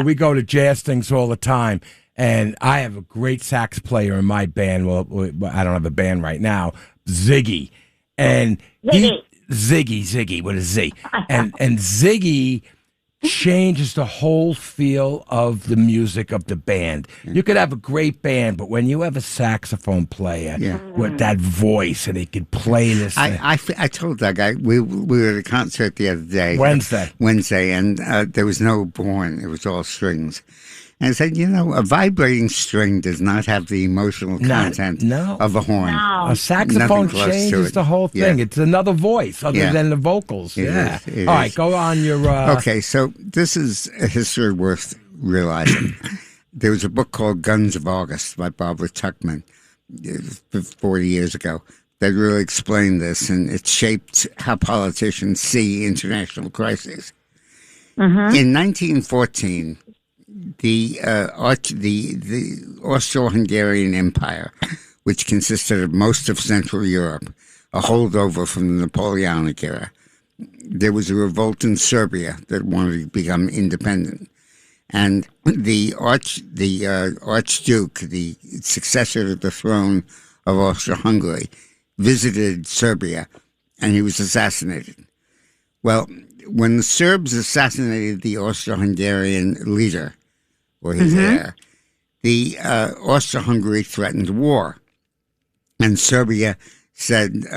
we go to jazz things all the time, and I have a great sax player in my band. Well, I don't have a band right now, Ziggy, and Ziggy with a Z, and Ziggy changes the whole feel of the music of the band. You could have a great band, but when you have a saxophone player with that voice and he could play this, I told that guy we were at a concert the other day, Wednesday, and there was no horn; it was all strings. And I said, a vibrating string does not have the emotional content of a horn. No. A saxophone changes the whole thing. Yeah. It's another voice other than the vocals. It All right, go on your... Okay, so this is a history worth realizing. There was a book called Guns of August by Barbara Tuchman 40 years ago that really explained this, and it shaped how politicians see international crises. In 1914... The Austro-Hungarian Empire, which consisted of most of Central Europe, a holdover from the Napoleonic era. There was a revolt in Serbia that wanted to become independent, and the Archduke, the successor to the throne of Austro-Hungary, visited Serbia, and he was assassinated. Well, when the Serbs assassinated the Austro-Hungarian leader, or his heir, the Austro-Hungary threatened war, and Serbia said, we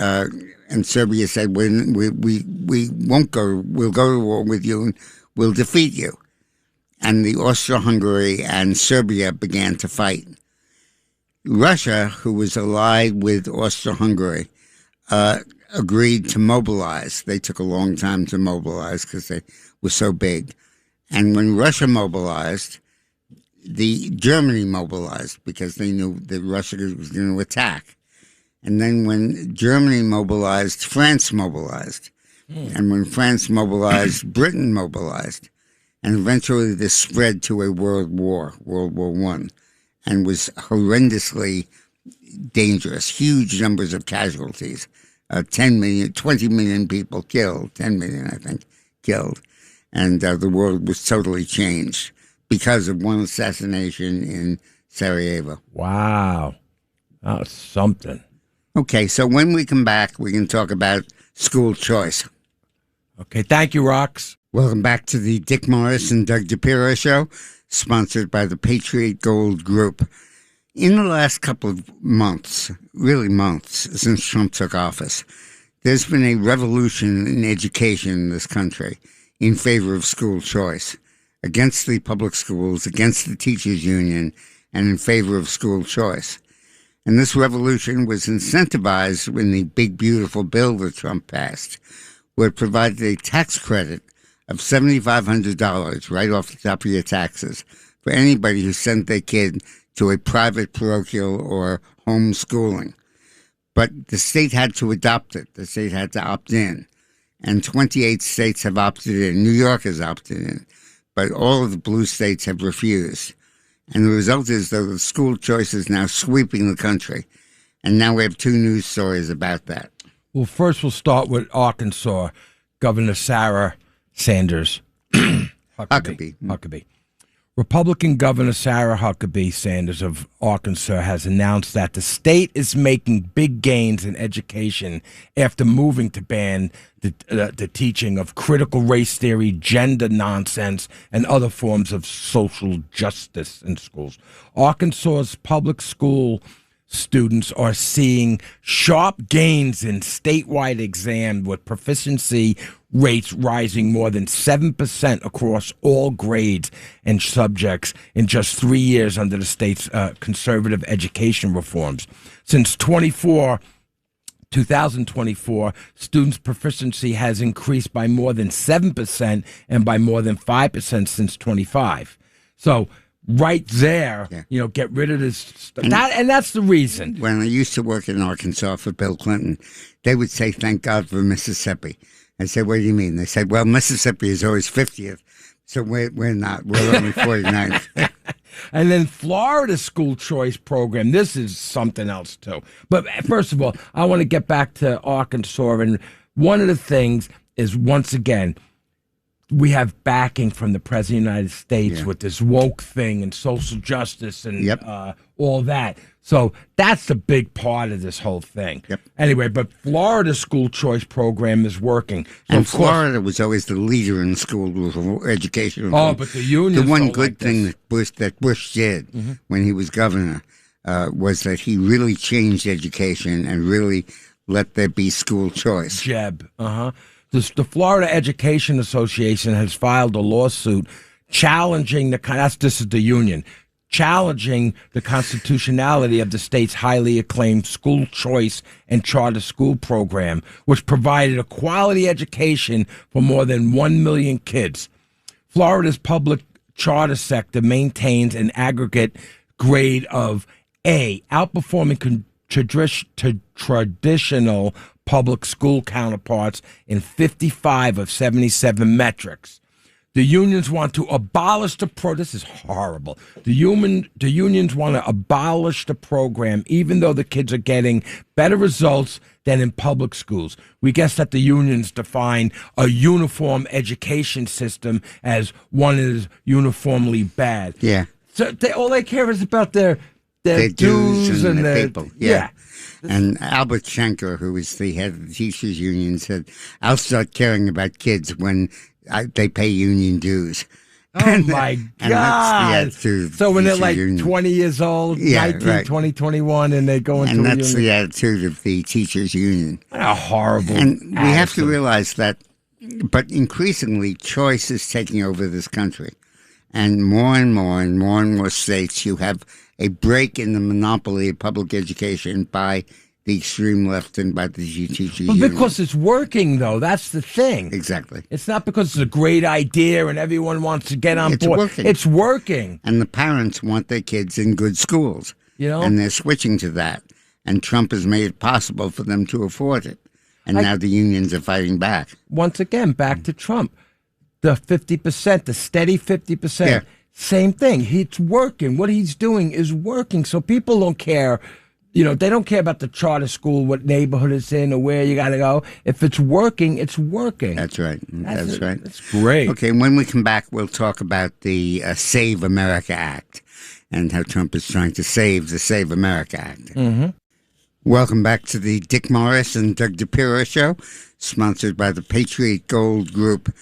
won't go. We'll go to war with you, and we'll defeat you. And the Austro-Hungary and Serbia began to fight. Russia, who was allied with Austro-Hungary, agreed to mobilize. They took a long time to mobilize because they were so big. And when Russia mobilized, Germany mobilized because they knew that Russia was going to attack. And then when Germany mobilized, France mobilized. And when France mobilized, Britain mobilized. And eventually this spread to a world war, World War I, and was horrendously dangerous, huge numbers of casualties. 10 million, 20 million people killed, 10 million, I think, killed. And the world was totally changed because of one assassination in Sarajevo. Wow. That was something. Okay, so when we come back, we can talk about school choice. Okay, thank you, Rox. Welcome back to the Dick Morris and Doug Dipierro Show, sponsored by the Patriot Gold Group. In the last couple of months, really months, since Trump took office, there's been a revolution in education in this country in favor of school choice, against the public schools, against the teachers' union, and in favor of school choice. And this revolution was incentivized in the big, beautiful bill that Trump passed, where it provided a tax credit of $7,500 right off the top of your taxes for anybody who sent their kid to a private parochial or homeschooling. But the state had to adopt it. The state had to opt in. And 28 states have opted in. New York has opted in. But all of the blue states have refused. And the result is, though, the school choice is now sweeping the country. And now we have two news stories about that. Well, first we'll start with Arkansas. Governor Sarah Sanders Huckabee. Republican Governor Sarah Huckabee Sanders of Arkansas has announced that the state is making big gains in education after moving to ban the teaching of critical race theory, gender nonsense, and other forms of social justice in schools. Arkansas's public school students are seeing sharp gains in statewide exam, with proficiency rates rising more than 7% across all grades and subjects in just 3 years under the state's conservative education reforms. Since 2024, students' proficiency has increased by more than 7% and by more than 5% since 25. So right there, get rid of this stuff. And that's the reason. When I used to work in Arkansas for Bill Clinton, they would say, "Thank God for Mississippi." I said, "What do you mean?" They said, "Well, Mississippi is always 50th, so we're not. We're only 49th." And then Florida school choice program. This is something else, too. But first of all, I want to get back to Arkansas. And one of the things is, once again, we have backing from the President of the United States with this woke thing and social justice and all that. So that's the big part of this whole thing. Yep. Anyway, but Florida school choice program is working. So and Florida was always the leader in school education. Oh, but the unions. The one don't good like thing this. that Bush did when he was governor was that he really changed education and really let there be school choice. Jeb. The Florida Education Association has filed a lawsuit challenging this is the union, challenging the constitutionality of the state's highly acclaimed school choice and charter school program, which provided a quality education for more than 1 million kids. Florida's public charter sector maintains an aggregate grade of A, outperforming traditional public school counterparts in 55 of 77 metrics. The unions want to abolish this is horrible. The unions want to abolish the program, even though the kids are getting better results than in public schools. We guess that the unions define a uniform education system as one is uniformly bad. Yeah. So all they care is about their dues and their their people. Yeah. And Albert Schenker, who was the head of the teachers union, said, "I'll start caring about kids when they pay union dues." Oh, my God. And that's the attitude. So when they're like union. 20 years old, 19, 20, 21, and they go into and a that's union. the attitude of the teachers union. What a horrible And we have to attitude. realize that, but increasingly, choice is taking over this country. And more and more states, you have a break in the monopoly of public education by the extreme left and by the teacher Well, union. because it's working, though. That's the thing. Exactly. It's not because it's a great idea and everyone wants to get on It's board. working. It's working. And the parents want their kids in good schools. And they're switching to that. And Trump has made it possible for them to afford it. And now the unions are fighting back. Once again, back to Trump. The 50%, the steady 50%. Yeah. Same thing. It's working. What he's doing is working. So people don't care. They don't care about the charter school, what neighborhood it's in, or where you got to go. If it's working, it's working. That's right. That's right. That's great. Okay, when we come back, we'll talk about the Save America Act and how Trump is trying to save the Save America Act. Welcome back to the Dick Morris and Doug Dipierro Show, sponsored by the Patriot Gold Group.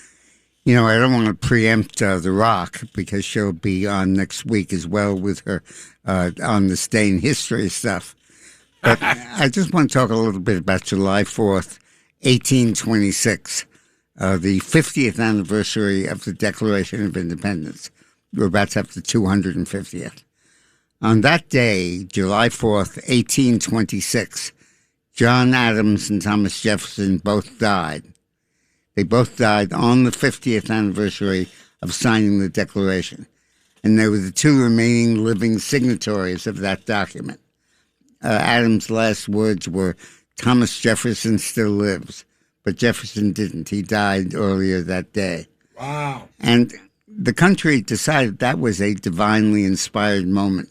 I don't want to preempt The Rock because she'll be on next week as well with her on this day in history stuff. But I just want to talk a little bit about July 4th, 1826, the 50th anniversary of the Declaration of Independence. We're about to have the 250th. On that day, July 4th, 1826, John Adams and Thomas Jefferson both died. They both died on the 50th anniversary of signing the Declaration. And they were the two remaining living signatories of that document. Adams' last words were, "Thomas Jefferson still lives." But Jefferson didn't. He died earlier that day. Wow. And the country decided that was a divinely inspired moment,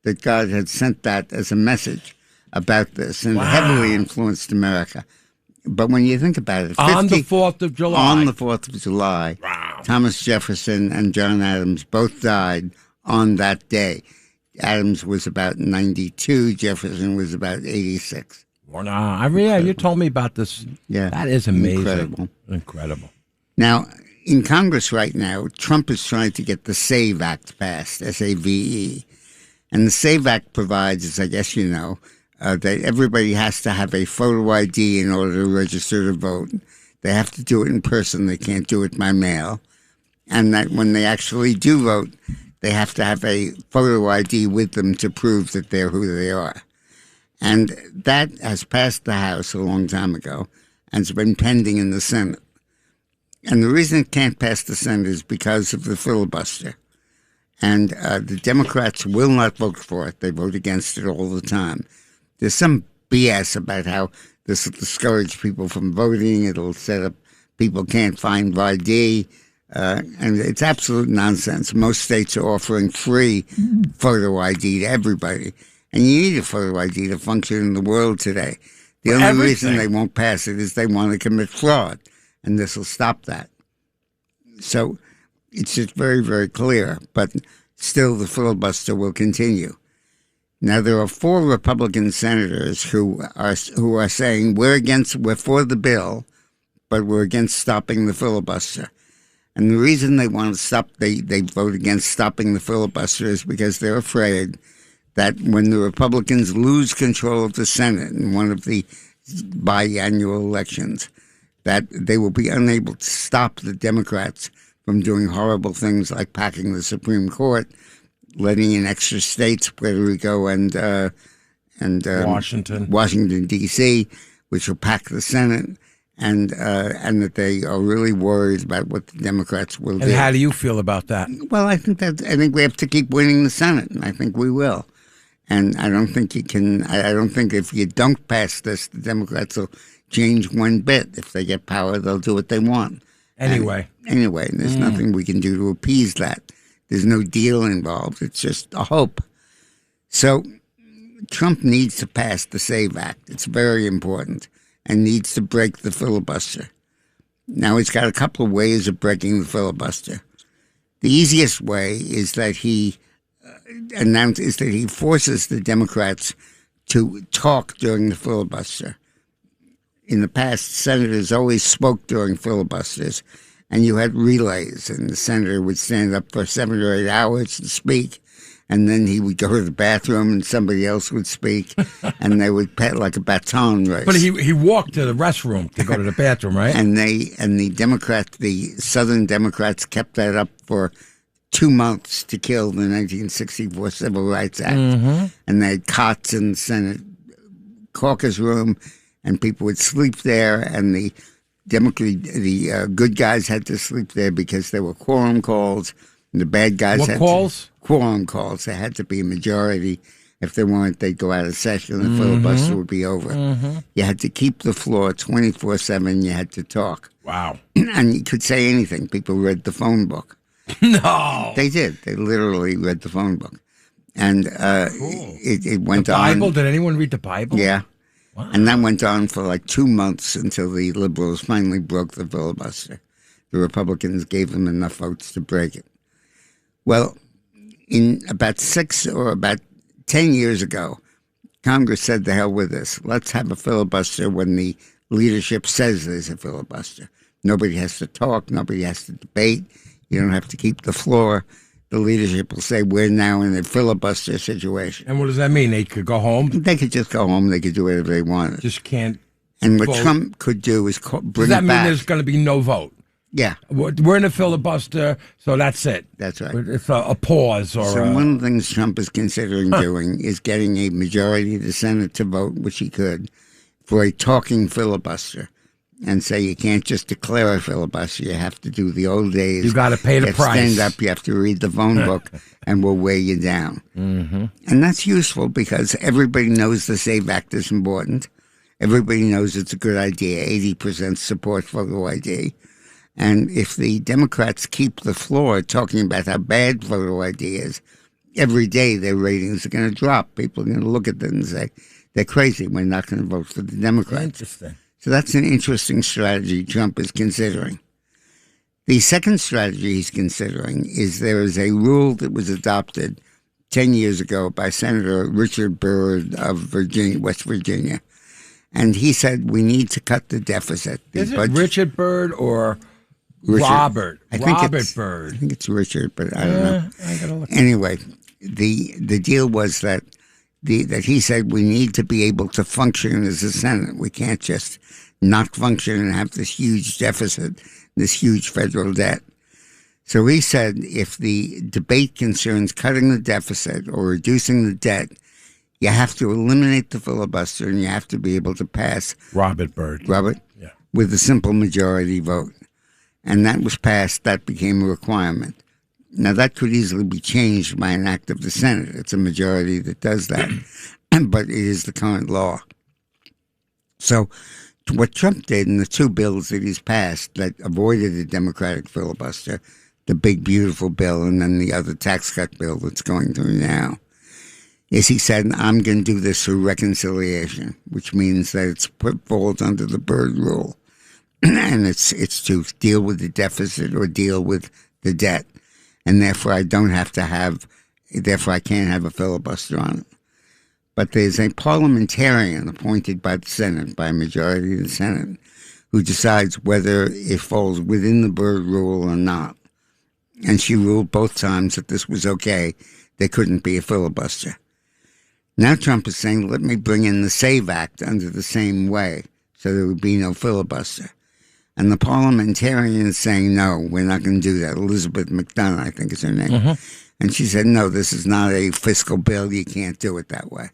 that God had sent that as a message about this, and heavily influenced America. But when you think about it, On the 4th of July. On the 4th of July, Thomas Jefferson and John Adams both died on that day. Adams was about 92, Jefferson was about 86. You told me about this. Yeah. That is amazing. Incredible. Now, in Congress right now, Trump is trying to get the SAVE Act passed, SAVE. And the SAVE Act provides, as I guess you know, that everybody has to have a photo ID in order to register to vote. They have to do it in person. They can't do it by mail. And that when they actually do vote, they have to have a photo ID with them to prove that they're who they are. And that has passed the House a long time ago and it's been pending in the Senate. And the reason it can't pass the Senate is because of the filibuster. And the Democrats will not vote for it. They vote against it all the time. There's some BS about how this will discourage people from voting. It'll set up people can't find ID. And it's absolute nonsense. Most states are offering free photo ID to everybody. And you need a photo ID to function in the world today. The only reason they won't pass it is they want to commit fraud. And this will stop that. So it's just very, very clear. But still, the filibuster will continue. Now, there are 4 Republican senators who are saying we're for the bill, but we're against stopping the filibuster. And the reason they want to stop, they vote against stopping the filibuster is because they're afraid that when the Republicans lose control of the Senate in one of the biannual elections, that they will be unable to stop the Democrats from doing horrible things like packing the Supreme Court, letting in extra states, Puerto Rico and Washington, D.C., which will pack the Senate, and that they are really worried about what the Democrats will do. And how do you feel about that? Well, I think we have to keep winning the Senate, and I think we will. And I don't think you can. I don't think if you don't pass this, the Democrats will change one bit. If they get power, they'll do what they want. Anyway, there's nothing we can do to appease that. There's no deal involved. It's just a hope. So Trump needs to pass the SAVE Act. It's very important and needs to break the filibuster. Now, he's got a couple of ways of breaking the filibuster. The easiest way is that he forces the Democrats to talk during the filibuster. In the past, senators always spoke during filibusters, and you had relays, and the senator would stand up for 7 or 8 hours and speak, and then he would go to the bathroom and somebody else would speak, and they would pet like a baton race. But he walked to the restroom to go to the bathroom, right? And the Southern Democrats kept that up for 2 months to kill the 1964 Civil Rights Act. Mm-hmm. And they had cots in the Senate caucus room, and people would sleep there, and the good guys had to sleep there because there were quorum calls, and the bad guys quorum calls. There had to be a majority. If there weren't, they'd go out of session, and the filibuster would be over. Mm-hmm. You had to keep the floor 24/7. You had to talk. Wow. And you could say anything. People read the phone book. No. They did. They literally read the phone book. And cool. it went on. The Bible? Did anyone read the Bible? Yeah. Wow. And that went on for like 2 months until the liberals finally broke the filibuster. The Republicans gave them enough votes to break it. Well, in about 10 years ago, Congress said, the hell with this. Let's have a filibuster when the leadership says there's a filibuster. Nobody has to talk. Nobody has to debate. You don't have to keep the floor. The leadership will say, we're now in a filibuster situation. And what does that mean? They could go home? They could just go home. They could do whatever they wanted. Just can't And what vote. Trump could do is bring it back. Does that mean there's going to be no vote? Yeah. We're in a filibuster, so that's it. That's right. It's a pause. So one of the things Trump is considering doing is getting a majority of the Senate to vote, which he could, for a talking filibuster. And say you can't just declare a filibuster. You have to do the old days. You got to pay the price. Stand up. You have to read the phone book, and we'll weigh you down. Mm-hmm. And that's useful because everybody knows the SAVE Act is important. Everybody knows it's a good idea. 80% support photo ID. And if the Democrats keep the floor talking about how bad photo ID is, every day their ratings are going to drop. People are going to look at them and say, they're crazy. We're not going to vote for the Democrats. Interesting. So that's an interesting strategy Trump is considering. The second strategy he's considering is there is a rule that was adopted 10 years ago by Senator Richard Byrd of West Virginia. And he said we need to cut the deficit. Is it Richard Byrd or Robert? Robert Byrd. I think it's Richard, but I don't know. I gotta look. Anyway, the deal was that he said we need to be able to function as a Senate. We can't just not function and have this huge deficit, this huge federal debt. So he said if the debate concerns cutting the deficit or reducing the debt, You have to eliminate the filibuster, and you have to be able to pass Robert Byrd. Yeah. With a simple majority vote. And that was passed. That became a requirement. Now, that could easily be changed by an act of the Senate. It's a majority that does that. But it is the current law. So what Trump did in the two bills that he's passed that avoided the Democratic filibuster, the big, beautiful bill, and then the other tax cut bill that's going through now, is he said, I'm going to do this through reconciliation, which means that it falls under the Byrd rule. And it's to deal with the deficit or deal with the debt. And therefore, I can't have a filibuster on it. But there's a parliamentarian appointed by the Senate, by a majority of the Senate, who decides whether it falls within the Byrd rule or not. And she ruled both times that this was okay. There couldn't be a filibuster. Now Trump is saying, let me bring in the SAVE Act under the same way, so there would be no filibuster. And the parliamentarian is saying, no, we're not going to do that. Elizabeth McDonough, I think is her name. Mm-hmm. And she said, no, this is not a fiscal bill. You can't do it that way.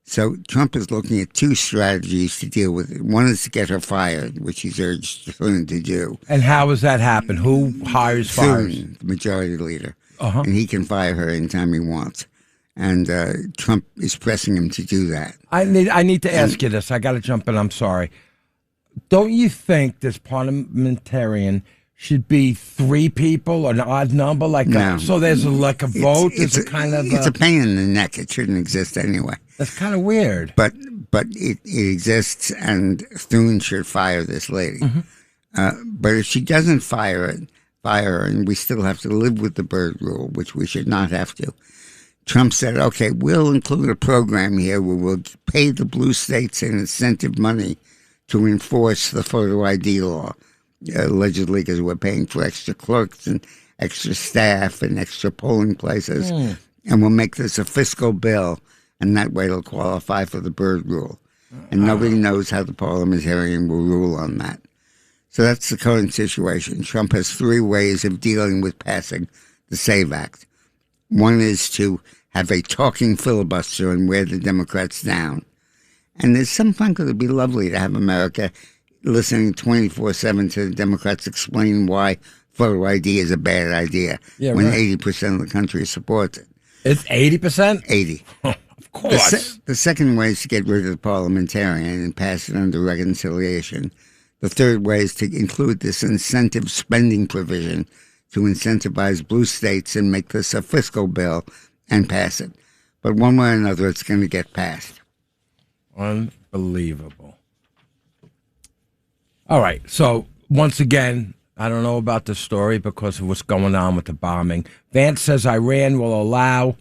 So Trump is looking at two strategies to deal with it. One is to get her fired, which he's urged Thune to do. And how does that happen? Who hires fires? Thune, the majority leader. Uh-huh. And he can fire her anytime he wants. And Trump is pressing him to do that. I need to ask you this. I got to jump in. I'm sorry. Don't you think this parliamentarian should be three people, an odd number? So there's a vote? It's a pain in the neck. It shouldn't exist anyway. That's kind of weird. But it exists, and Thune should fire this lady. Mm-hmm. But if she doesn't fire her, and we still have to live with the Byrd rule, which we should not have to, Trump said, okay, we'll include a program here where we'll pay the blue states an incentive money to enforce the photo ID law, allegedly because we're paying for extra clerks and extra staff and extra polling places. And we'll make this a fiscal bill, and that way it'll qualify for the Byrd rule. And nobody knows how the parliamentarian will rule on that. So that's the current situation. Trump has three ways of dealing with passing the SAVE Act. One is to have a talking filibuster and wear the Democrats down. And there's sometimes going to be lovely to have America listening 24/7 to the Democrats explain why photo ID is a bad idea when 80% of the country supports it. It's 80%? 80. Of course. The second way is to get rid of the parliamentarian and pass it under reconciliation. The third way is to include this incentive spending provision to incentivize blue states and make this a fiscal bill and pass it. But one way or another, it's going to get passed. Unbelievable. All right. So, once again, I don't know about the story because of what's going on with the bombing. Vance says Iran will allow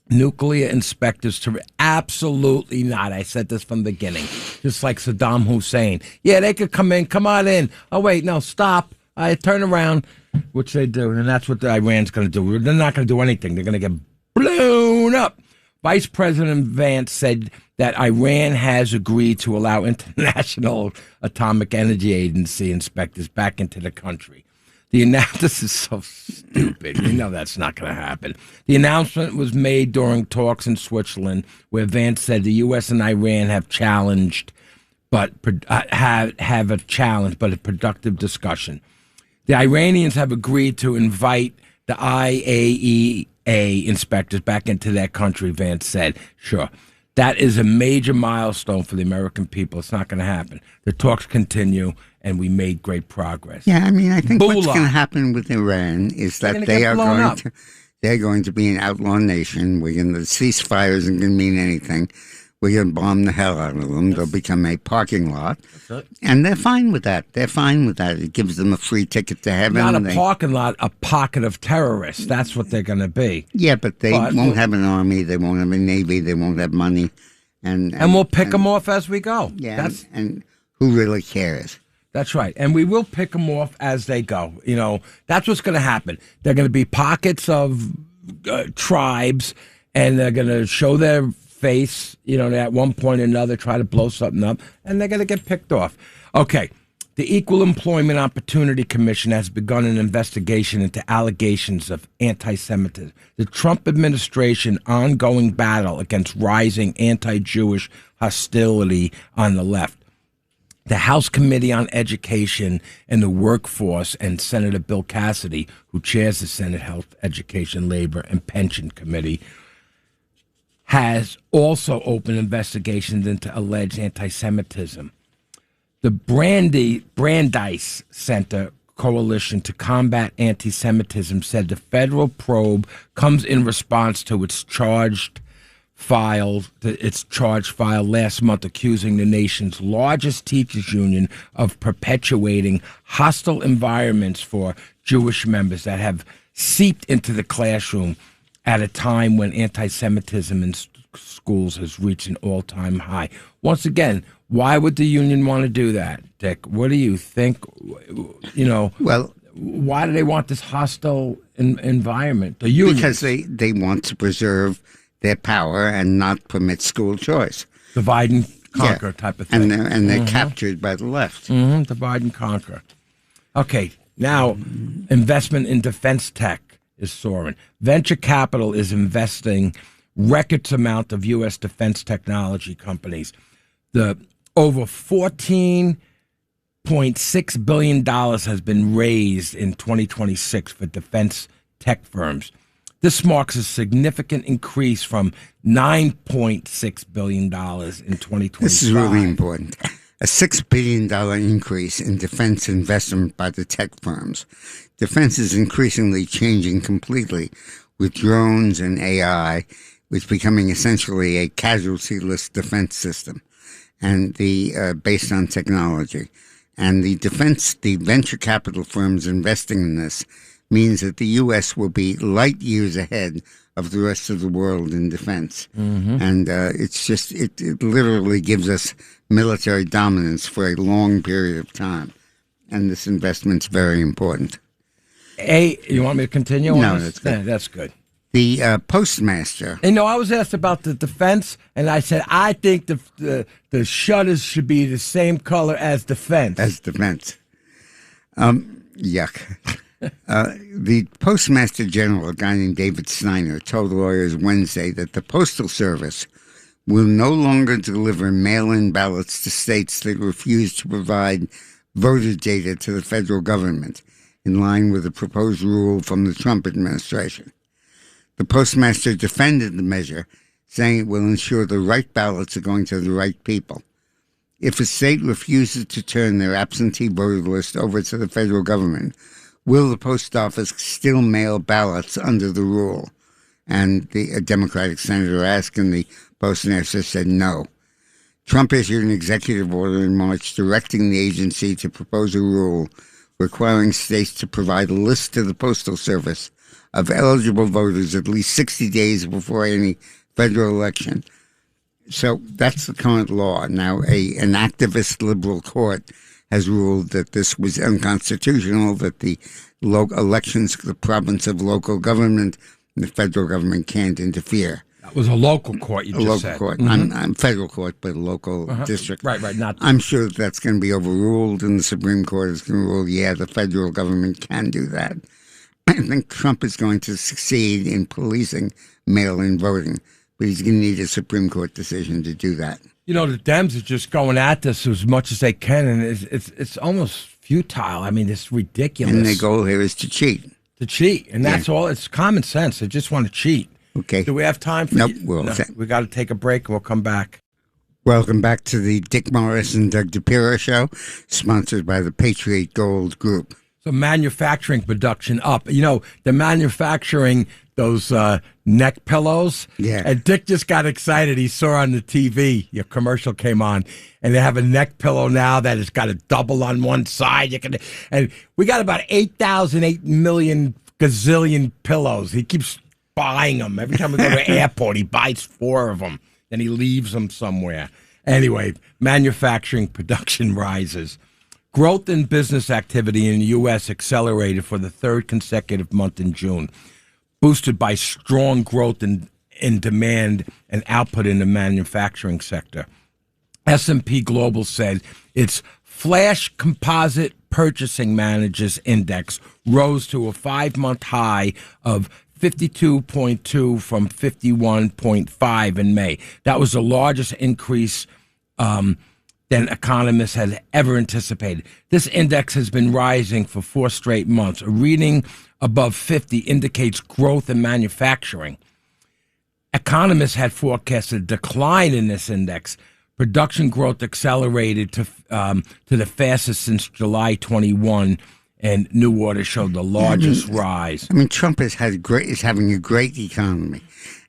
nuclear inspectors to... Absolutely not. I said this from the beginning. Just like Saddam Hussein. Yeah, they could come in. Come on in. Oh, wait. No, stop. I turn around, which they do. And that's what Iran's going to do. They're not going to do anything. They're going to get blown up. Vice President Vance said that Iran has agreed to allow International Atomic Energy Agency inspectors back into the country. This is so stupid. We know that's not going to happen. The announcement was made during talks in Switzerland where Vance said the U.S. and Iran have challenged, but have a challenge, but a productive discussion. The Iranians have agreed to invite the IAEA inspectors back into their country, Vance said. Sure. That is a major milestone for the American people. It's not going to happen. The talks continue, and we made great progress. Yeah, I mean, I think what's going to happen with Iran is that they're going to be an outlaw nation. The ceasefire isn't going to mean anything. We're going to bomb the hell out of them. They'll become a parking lot. And they're fine with that. It gives them a free ticket to heaven. Not a parking lot, a pocket of terrorists. That's what they're going to be. Yeah, but they won't have an army. They won't have a navy. They won't have money. And we'll pick them off as we go. Yeah, and who really cares? That's right. And we will pick them off as they go. You know, that's what's going to happen. They're going to be pockets of tribes, and they're going to show their face, at one point or another, try to blow something up, and they're going to get picked off. Okay. The Equal Employment Opportunity Commission has begun an investigation into allegations of anti-Semitism. The Trump administration's ongoing battle against rising anti-Jewish hostility on the left. The House Committee on Education and the Workforce and Senator Bill Cassidy, who chairs the Senate Health, Education, Labor, and Pension Committee, has also opened investigations into alleged anti-Semitism. The Brandeis Center Coalition to Combat Anti-Semitism said the federal probe comes in response to its charge file last month accusing the nation's largest teachers union of perpetuating hostile environments for Jewish members that have seeped into the classroom at a time when anti-Semitism in schools has reached an all-time high. Once again, why would the union want to do that, Dick? What do you think? Well, why do they want this hostile environment? The union, because they want to preserve their power and not permit school choice. Divide and conquer type of thing. And they're captured by the left. Divide and conquer. Okay, now investment in defense tech is soaring. Venture capital is investing records amount of U.S. defense technology companies. The over $14.6 billion has been raised in 2026 for defense tech firms. This marks a significant increase from $9.6 billion in 2025. This is really important. A $6 billion increase in defense investment by the tech firms. Defense is increasingly changing completely with drones and AI, which becoming essentially a casualty-less defense system, and based on technology. And the venture capital firms investing in this means that the U.S. will be light years ahead of the rest of the world in defense. And it literally gives us military dominance for a long period of time. And this investment's very important. You want me to continue? No, that's good. Yeah, that's good. The postmaster. I was asked about the defense, and I said, I think the shutters should be the same color as defense. Yuck. The Postmaster General, a guy named David Snyder, told lawyers Wednesday that the Postal Service will no longer deliver mail-in ballots to states that refuse to provide voter data to the federal government, in line with a proposed rule from the Trump administration. The postmaster defended the measure, saying it will ensure the right ballots are going to the right people. If a state refuses to turn their absentee voter list over to the federal government, will the post office still mail ballots under the rule? And a Democratic senator asked, and the postmaster said no. Trump issued an executive order in March directing the agency to propose a rule requiring states to provide a list to the Postal Service of eligible voters at least 60 days before any federal election. So that's the current law. Now, an activist liberal court has ruled that this was unconstitutional, that the elections, the province of local government, and the federal government can't interfere. That was a local court, you just said. A local court. I'm federal court, but a local district. Right. I'm sure that's going to be overruled, and the Supreme Court is going to rule, the federal government can do that. I think Trump is going to succeed in policing mail-in voting, but he's going to need a Supreme Court decision to do that. The Dems are just going at this as much as they can, and it's almost futile. I mean, it's ridiculous. And the goal here is to cheat. And that's all. It's common sense. They just want to cheat. Okay. Do we have time for Nope. We got to take a break, and we'll come back. Welcome back to the Dick Morris and Doug Dipierro Show, sponsored by the Patriot Gold Group. So manufacturing production up. They're manufacturing those neck pillows. Yeah. And Dick just got excited. He saw on the TV, your commercial came on, and they have a neck pillow now that has got a double on one side. And we got about 8 million gazillion pillows. He keeps buying them. Every time we go to the airport, he buys 4 of them. Then he leaves them somewhere. Anyway, manufacturing production rises. Growth in business activity in the U.S. accelerated for the 3rd consecutive month in June, boosted by strong growth in demand and output in the manufacturing sector. S&P Global said its Flash Composite Purchasing Managers Index rose to a 5-month high of 52.2 from 51.5 in May. That was the largest increase than economists had ever anticipated. This index has been rising for 4 straight months. A reading above 50 indicates growth in manufacturing. Economists had forecasted a decline in this index. Production growth accelerated to the fastest since July 21, and new orders showed the largest rise. I mean, Trump is having a great economy,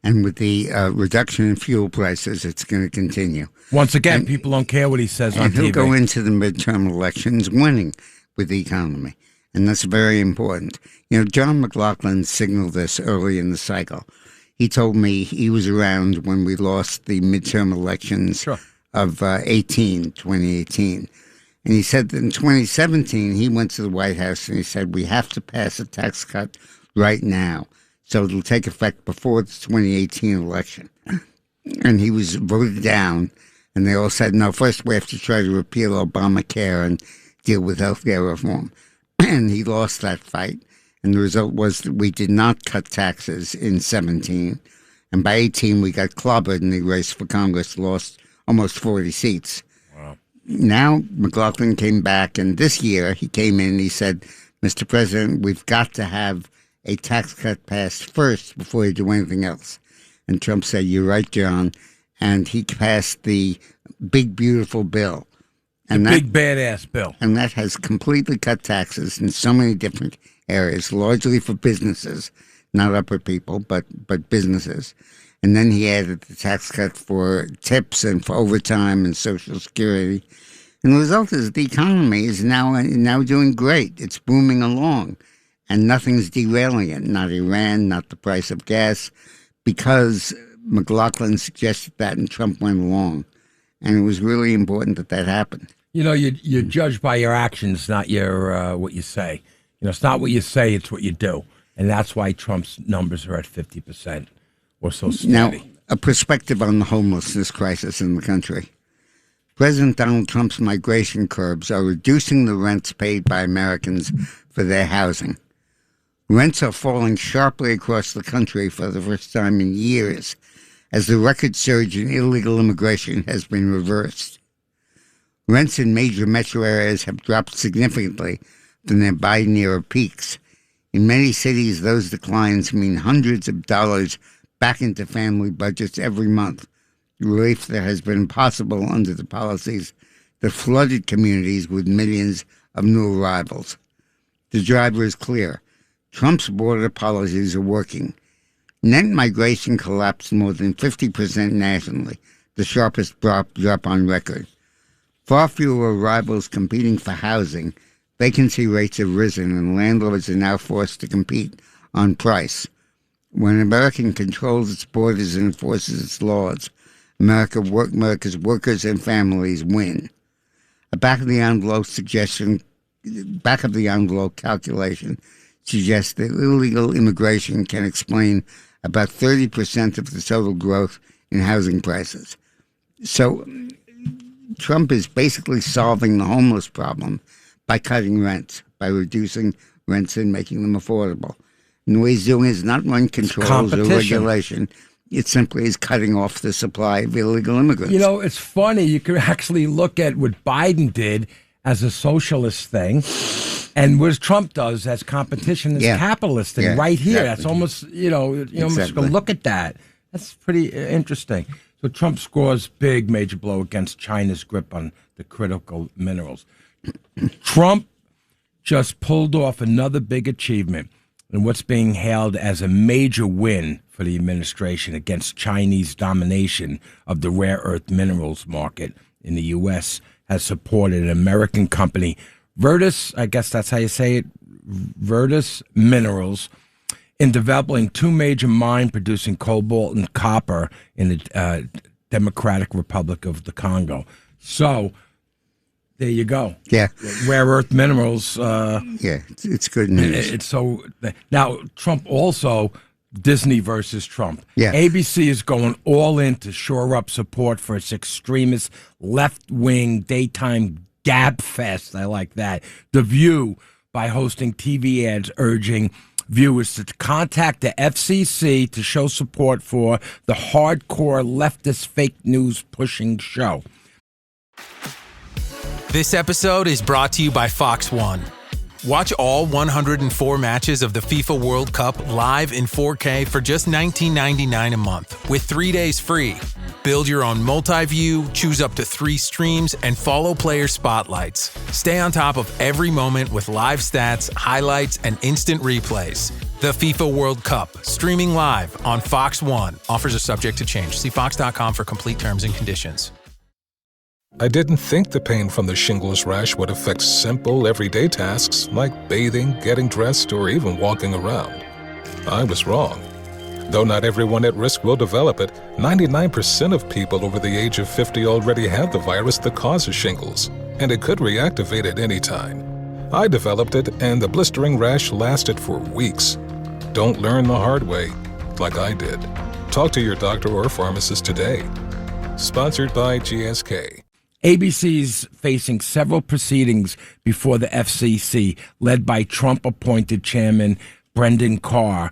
and with the reduction in fuel prices, it's going to continue. Once again, people don't care what he says on and TV. He'll go into the midterm elections winning with the economy, and that's very important. You know, John McLaughlin signaled this early in the cycle. He told me he was around when we lost the midterm elections of 2018. And he said that in 2017, he went to the White House and he said, we have to pass a tax cut right now. So it'll take effect before the 2018 election. And he was voted down. And they all said, no, first we have to try to repeal Obamacare and deal with health care reform. And he lost that fight. And the result was that we did not cut taxes in 17. And by 18, we got clobbered in the race for Congress, lost almost 40 seats. Wow. Now, McLaughlin came back, and this year he came in and he said, Mr. President, we've got to have a tax cut passed first before you do anything else. And Trump said, you're right, John. And he passed the big, beautiful bill. And the big, badass bill. And that has completely cut taxes in so many different areas, largely for businesses, not upper people, but businesses. And then he added the tax cut for tips and for overtime and Social Security. And the result is the economy is now doing great. It's booming along, and nothing's derailing it. Not Iran, not the price of gas, because McLaughlin suggested that and Trump went along. And it was really important that that happened. You know, you're judged by your actions, not your what you say. You know, it's not what you say, it's what you do. And that's why Trump's numbers are at 50%. Or so steady. Now, a perspective on the homelessness crisis in the country. President Donald Trump's migration curbs are reducing the rents paid by Americans for their housing. Rents are falling sharply across the country for the first time in years, as the record surge in illegal immigration has been reversed. Rents in major metro areas have dropped significantly from their Biden-era peaks. In many cities, those declines mean hundreds of dollars back into family budgets every month, relief that has been possible under the policies that flooded communities with millions of new arrivals. The driver is clear. Trump's border policies are working. Net migration collapsed more than 50% nationally, the sharpest drop on record. Far fewer arrivals competing for housing, vacancy rates have risen, and landlords are now forced to compete on price. When America controls its borders and enforces its laws, America's workers and families win. A back-of-the-envelope calculation suggests that illegal immigration can explain about 30% of the total growth in housing prices. So Trump is basically solving the homeless problem by cutting rents, by reducing rents and making them affordable. And the way he's doing it is not rent controls or regulation. It simply is cutting off the supply of illegal immigrants. You know, it's funny. You could actually look at what Biden did as a socialist thing and what Trump does as competition as capitalist thing right here. Exactly. That's almost, you almost go look at that. That's pretty interesting. So Trump scores big major blow against China's grip on the critical minerals. Trump just pulled off another big achievement in what's being hailed as a major win for the administration against Chinese domination of the rare earth minerals market in the U.S. has supported an American company, Virtus, I guess that's how you say it, Virtus Minerals, in developing 2 major mines producing cobalt and copper in the Democratic Republic of the Congo. So there you go. Yeah. Rare earth minerals. It's good news. It's so now Trump also Disney versus Trump. Yeah. ABC is going all in to shore up support for its extremist left-wing daytime gab fest. I like that. The View, by hosting TV ads urging viewers to contact the FCC to show support for the hardcore leftist fake news pushing show. This episode is brought to you by Fox One. Watch all 104 matches of the FIFA World Cup live in 4K for just $19.99 a month with 3 days free. Build your own multi-view, choose up to 3 streams, and follow player spotlights. Stay on top of every moment with live stats, highlights, and instant replays. The FIFA World Cup, streaming live on Fox One. Offers are subject to change. See fox.com for complete terms and conditions. I didn't think the pain from the shingles rash would affect simple, everyday tasks like bathing, getting dressed, or even walking around. I was wrong. Though not everyone at risk will develop it, 99% of people over the age of 50 already have the virus that causes shingles, and it could reactivate at any time. I developed it, and the blistering rash lasted for weeks. Don't learn the hard way, like I did. Talk to your doctor or pharmacist today. Sponsored by GSK. ABC's facing several proceedings before the FCC, led by Trump-appointed chairman Brendan Carr,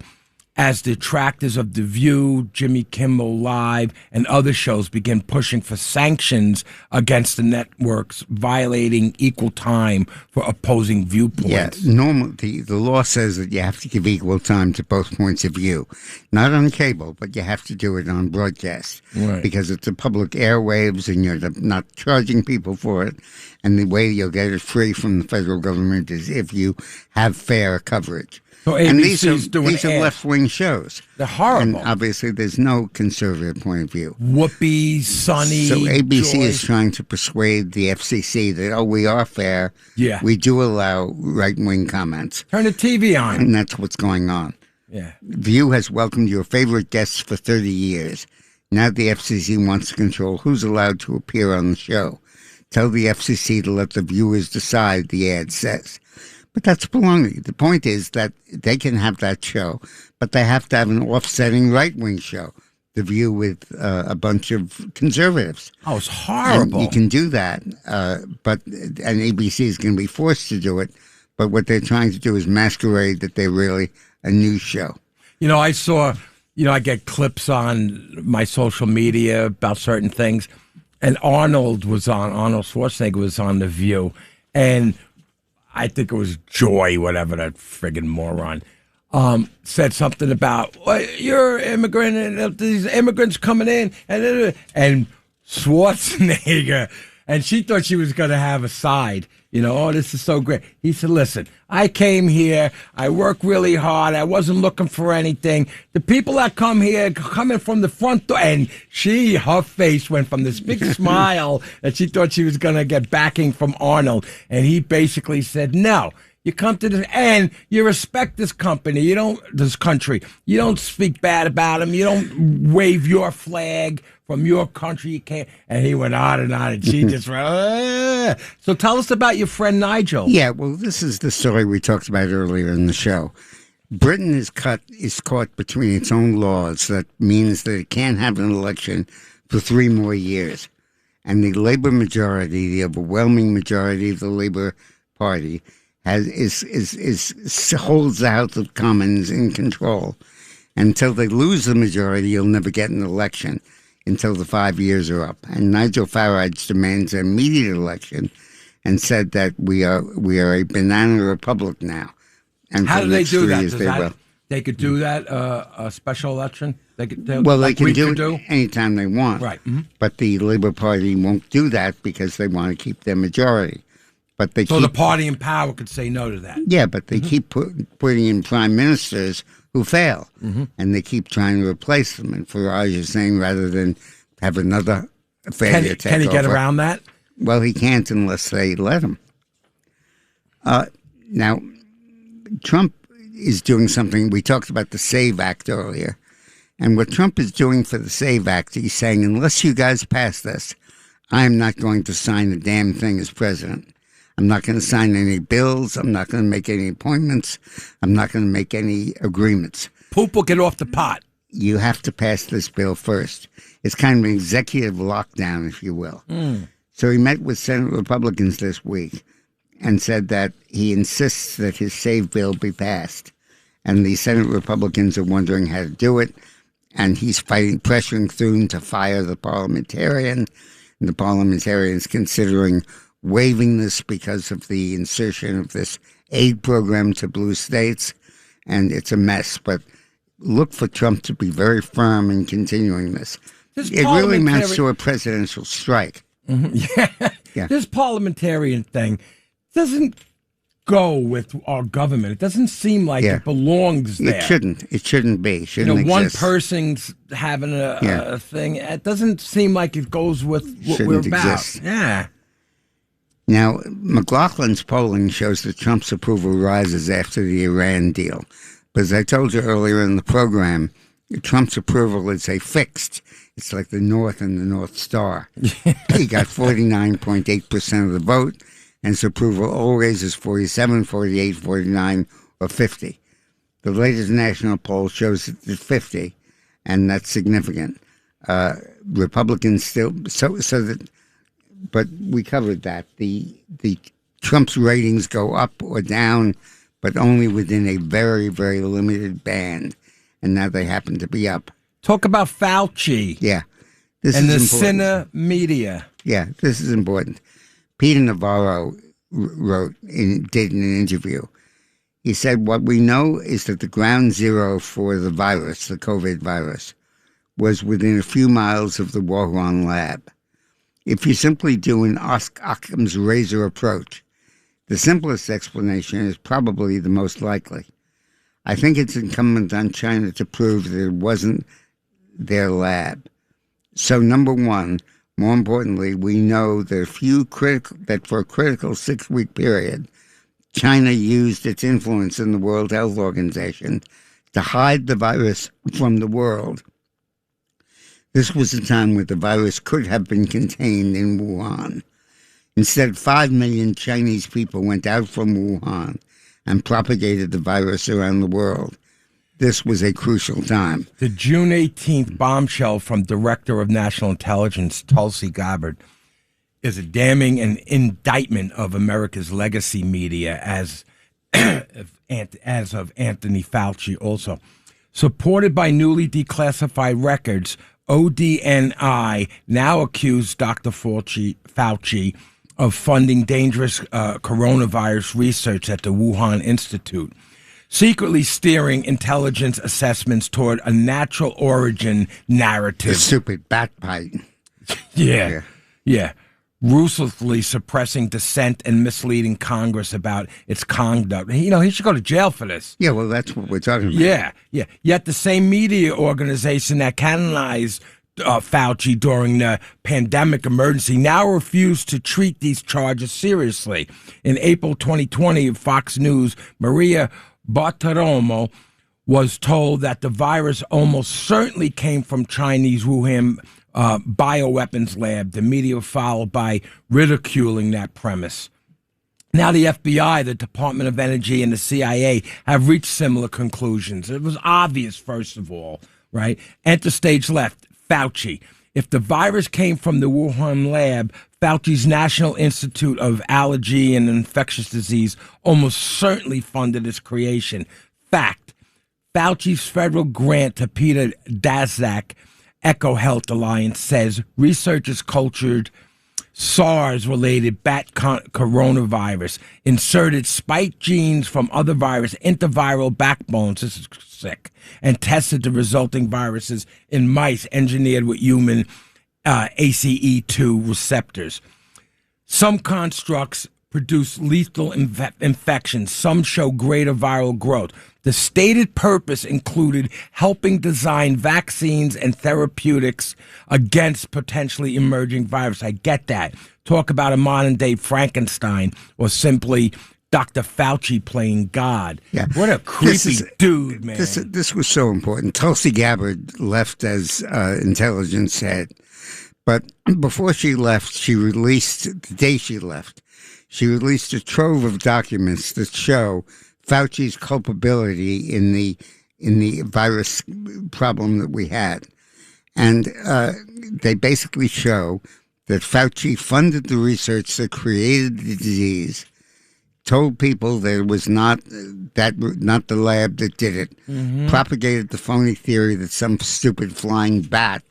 as detractors of The View, Jimmy Kimmel Live, and other shows begin pushing for sanctions against the networks violating equal time for opposing viewpoints. Yeah, normally the law says that you have to give equal time to both points of view. Not on cable, but you have to do it on broadcast. Right. Because it's a public airwaves and you're not charging people for it. And the way you'll get it free from the federal government is if you have fair coverage. So And ABC's doing these are ads. left-wing shows. They're horrible. And obviously there's no conservative point of view. Whoopi, Sunny, So ABC Joy. is trying to persuade the FCC that, we are fair. Yeah. We do allow right-wing comments. Turn the TV on. And that's what's going on. Yeah. View has welcomed your favorite guests for 30 years. Now the FCC wants to control who's allowed to appear on the show. Tell the FCC to let the viewers decide, the ad says. But that's baloney. The point is that they can have that show, but they have to have an offsetting right-wing show. The View with a bunch of conservatives. Oh, it's horrible. And you can do that, and ABC is going to be forced to do it. But what they're trying to do is masquerade that they're really a news show. I saw, I get clips on my social media about certain things, and Arnold Schwarzenegger was on The View, and I think it was Joy, whatever that friggin' moron, said something about, you're an immigrant, and these immigrants coming in, and Schwarzenegger, and she thought she was going to have a side, this is so great. He said, listen, I came here, I work really hard, I wasn't looking for anything. The people that come here, coming from the front door, and her face went from this big smile that she thought she was going to get backing from Arnold, and he basically said, no. You come to this, and you respect this country. You don't speak bad about them. You don't wave your flag from your country. You can't. And he went on, and she just went, So tell us about your friend Nigel. Yeah, well, this is the story we talked about earlier in the show. Britain is caught between its own laws that means that it can't have an election for 3 more years. And the Labour majority, the overwhelming majority of the Labour Party, holds the House of Commons in control. Until they lose the majority, you'll never get an election until the 5 years are up. And Nigel Farage demands an immediate election and said that we are a banana republic now. And how do they do that? Will. They could do that, a special election? They can do it anytime they want. Right. Mm-hmm. But the Labour Party won't do that because they want to keep their majority. But the party in power could say no to that. Yeah, but they keep putting in prime ministers who fail, and they keep trying to replace them. And Farage is saying rather than have another failure take over. Can he get around that? Well, he can't unless they let him. Now, Trump is doing something. We talked about the SAVE Act earlier. And what Trump is doing for the SAVE Act, he's saying, unless you guys pass this, I'm not going to sign a damn thing as president. I'm not going to sign any bills. I'm not going to make any appointments. I'm not going to make any agreements. Poop will get off the pot. You have to pass this bill first. It's kind of an executive lockdown, if you will. So he met with Senate Republicans this week and said that he insists that his SAVE bill be passed. And the Senate Republicans are wondering how to do it. And he's pressuring Thune to fire the parliamentarian. And the parliamentarian's considering waiving this because of the insertion of this aid program to blue states. And it's a mess. But look for Trump to be very firm in continuing this. It really amounts to a presidential strike. Yeah. This parliamentarian thing doesn't go with our government. It doesn't seem like it belongs there. It shouldn't. It shouldn't be. It shouldn't exist. One person's having a thing. It doesn't seem like it goes with what we're about. Exist. Yeah. Now, McLaughlin's polling shows that Trump's approval rises after the Iran deal. But as I told you earlier in the program, Trump's approval is a fixed. It's like the North and the North Star. He got 49.8% of the vote, and his approval always is 47, 48, 49, or 50. The latest national poll shows it at 50, and that's significant. Republicans still but we covered that. The Trump's ratings go up or down, but only within a very, very limited band, and now they happen to be up. Talk about Fauci. Yeah. And the Cine media. Yeah, this is important. Peter Navarro did an interview. He said, what we know is that the ground zero for the virus, the COVID virus, was within a few miles of the Wuhan lab. If you simply do an Occam's razor approach, the simplest explanation is probably the most likely. I think it's incumbent on China to prove that it wasn't their lab. So, number one, more importantly, we know that for a critical 6-week period, China used its influence in the World Health Organization to hide the virus from the world. This was a time where the virus could have been contained in Wuhan. Instead, 5 million Chinese people went out from Wuhan and propagated the virus around the world. This was a crucial time. The June 18th bombshell from Director of National Intelligence Tulsi Gabbard is a damning and indictment of America's legacy media as of Anthony Fauci also. Supported by newly declassified records, ODNI now accused Dr. Fauci of funding dangerous coronavirus research at the Wuhan Institute, secretly steering intelligence assessments toward a natural origin narrative. The stupid backbiting. Yeah. Ruthlessly suppressing dissent and misleading Congress about its conduct. You know, he should go to jail for this. Yeah, well, that's what we're talking about. Yeah. Yet the same media organization that canonized Fauci during the pandemic emergency now refused to treat these charges seriously. In April 2020, Fox News, Maria Bartiromo was told that the virus almost certainly came from Chinese Wuhan bioweapons lab. The media followed by ridiculing that premise. Now the FBI, the Department of Energy, and the CIA have reached similar conclusions. It was obvious, first of all, right? Enter stage left, Fauci. If the virus came from the Wuhan lab, Fauci's National Institute of Allergy and Infectious Disease almost certainly funded its creation. Fact, Fauci's federal grant to Peter Daszak, Eco Health Alliance, says researchers cultured SARS-related bat coronavirus, inserted spike genes from other viruses into viral backbones, this is sick, and tested the resulting viruses in mice engineered with human ACE2 receptors. Some constructs produce lethal infections. Some show greater viral growth. The stated purpose included helping design vaccines and therapeutics against potentially emerging virus. I get that. Talk about a modern-day Frankenstein or simply Dr. Fauci playing God. Yeah. What a creepy dude, man. This was so important. Tulsi Gabbard left as intelligence head. But before she left, the day she left, she released a trove of documents that show Fauci's culpability in the in the virus problem that we had. And they basically show that Fauci funded the research that created the disease, told people that it was not the lab that did it, propagated the phony theory that some stupid flying bat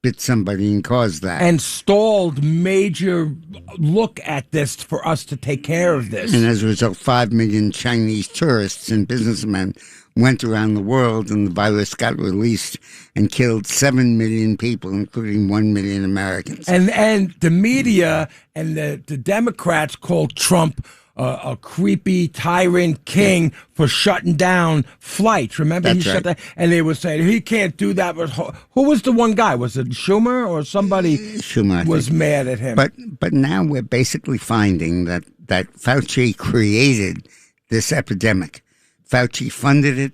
bit somebody and caused that. And stalled major look at this for us to take care of this. And as a result, 5 million Chinese tourists and businessmen went around the world, and the virus got released and killed 7 million people, including 1 million Americans. And the media and the Democrats called Trump a creepy tyrant king for shutting down flights. Remember, That's he shut right. down, and they were saying he can't do that. Who was the one guy? Was it Schumer or somebody? Schumer, I was think. mad at him. But now we're basically finding that Fauci created this epidemic. Fauci funded it.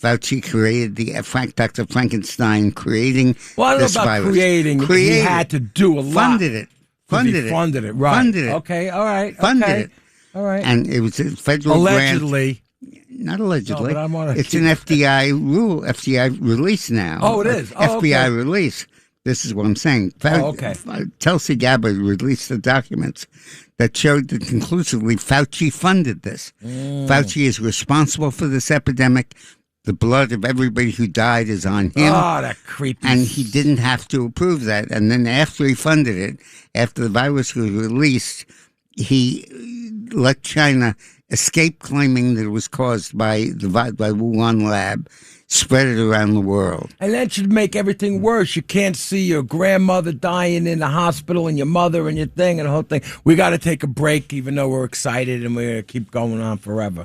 Fauci created Dr. Frankenstein creating well, I don't know this about virus. creating. He had to do a lot. Funded it. Funded it. Right. Funded it. Okay. All right. Funded okay. it. All right. And it was a federal Allegedly. grant. Not allegedly. No, but I wanna it's an FBI FBI release now. Oh, it is? Oh, FBI okay. release. This is what I'm saying. Okay. Tulsi Gabbard released the documents that showed that conclusively Fauci funded this. Fauci is responsible for this epidemic. The blood of everybody who died is on him. Oh, that creepy. And he didn't have to approve that. And then after he funded it, after the virus was released, he let China escape claiming that it was caused by Wuhan lab, spread it around the world. And that should make everything worse. You can't see your grandmother dying in the hospital and your mother and your thing and the whole thing. We got to take a break, even though we're excited and we're going to keep going on forever.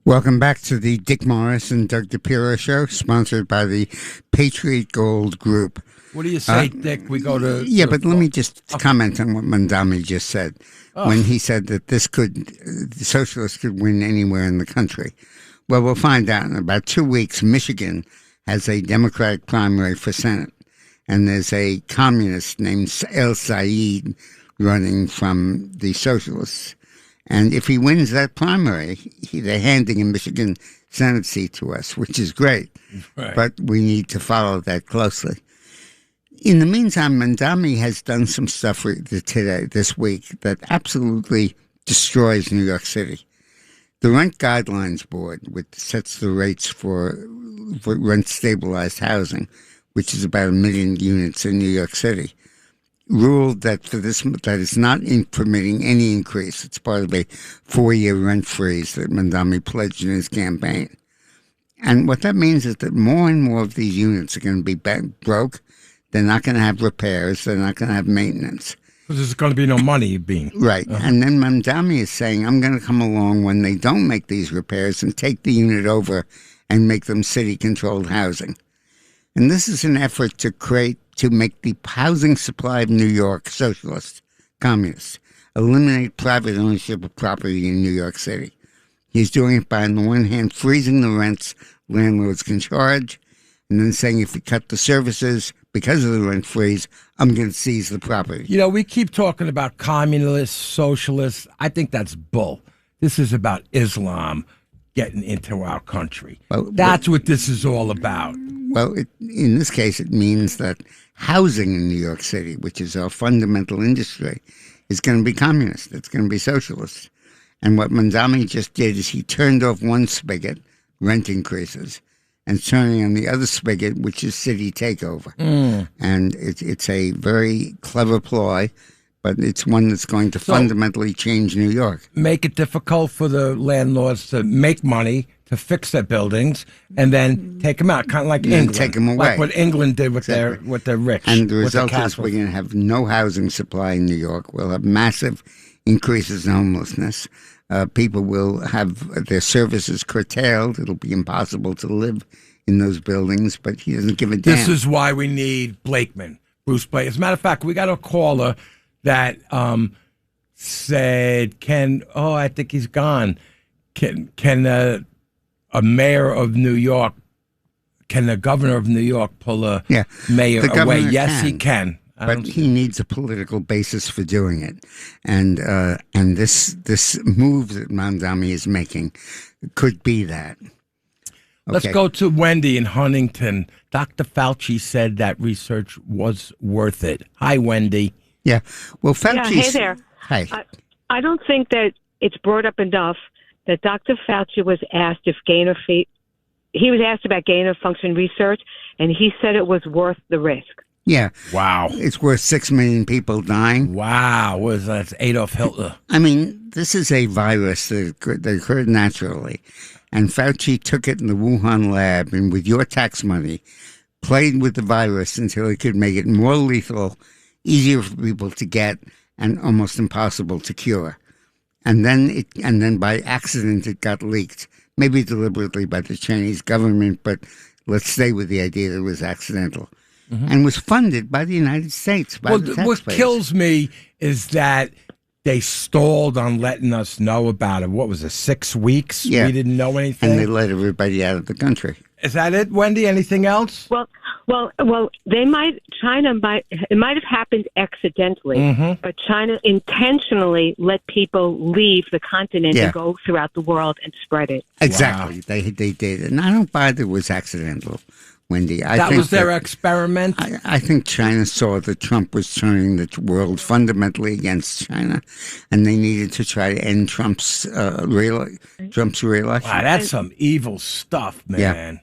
Welcome back to the Dick Morris and Doug Dipierro show, sponsored by the Patriot Gold Group. What do you say, Dick? We go to... Yeah, but let me just comment on what Mandami just said. When he said that the socialists could win anywhere in the country. Well, we'll find out in about 2 weeks. Michigan has a Democratic primary for Senate, and there's a communist named El Said running from the socialists. And if he wins that primary, they're handing a Michigan Senate seat to us, which is great. Right. But we need to follow that closely. In the meantime, Mandami has done some stuff this week that absolutely destroys New York City. The Rent Guidelines Board, which sets the rates for rent-stabilized housing, which is about 1 million units in New York City, ruled that that is not permitting any increase. It's part of a 4-year rent freeze that Mandami pledged in his campaign. And what that means is that more and more of these units are going to be broke. They're not going to have repairs. They're not going to have maintenance. Because there's going to be no money being... Right. And then Mandami is saying, I'm going to come along when they don't make these repairs and take the unit over and make them city-controlled housing. And this is an effort to make the housing supply of New York socialist, communist, eliminate private ownership of property in New York City. He's doing it by, on the one hand, freezing the rents landlords can charge, and then saying if we cut the services because of the rent freeze, I'm going to seize the property. You know, we keep talking about communists, socialists. I think that's bull. This is about Islam getting into our country. That's what this is all about. Well, in this case, it means that housing in New York City, which is our fundamental industry, is going to be communist. It's going to be socialist. And what Mandami just did is he turned off one spigot, rent increases, and turning on the other spigot, which is city takeover. And it's a very clever ploy, but it's one that's going to fundamentally change New York. Make it difficult for the landlords to make money, to fix their buildings, and then take them out, kind of like England. Take them away. Like what England did with Exactly. their rich. And the result is Catholics. we're going to have no housing supply in New York. We'll have massive increases in homelessness. People will have their services curtailed. It'll be impossible to live in those buildings, but he doesn't give a damn. This is why we need Blakeman, Bruce Blake. As a matter of fact, we got a caller that said, I think he's gone. Can a mayor of New York, can the governor of New York pull a mayor away? Yes, he can. But he needs a political basis for doing it. And this move that Mandami is making could be that. Let's go to Wendy in Huntington. Dr. Fauci said that research was worth it. Hi, Wendy. Yeah. Well, Fauci. Hey there. Hi. I don't think that it's brought up enough that Dr. Fauci was asked if he was asked about gain of function research, and he said it was worth the risk. Yeah. Wow. It's worth 6 million people dying. Wow. What is that? It's Adolf Hitler. I mean, this is a virus that occurred naturally. And Fauci took it in the Wuhan lab and with your tax money played with the virus until he could make it more lethal, easier for people to get, and almost impossible to cure. And then by accident it got leaked, maybe deliberately by the Chinese government, but let's stay with the idea that it was accidental. And was funded by the United States, by the taxpayers. What kills me is that they stalled on letting us know about it. What was it, 6 weeks? Yeah. We didn't know anything? And they let everybody out of the country. Is that it, Wendy? Anything else? Well, it might have happened accidentally, but China intentionally let people leave the continent and go throughout the world and spread it. Exactly. Wow. They did. And I don't buy that it was accidental, Wendy. I that think was their experiment? I think China saw that Trump was turning the world fundamentally against China, and they needed to try to end Trump's reelection. Wow, that's some evil stuff, man. Yeah.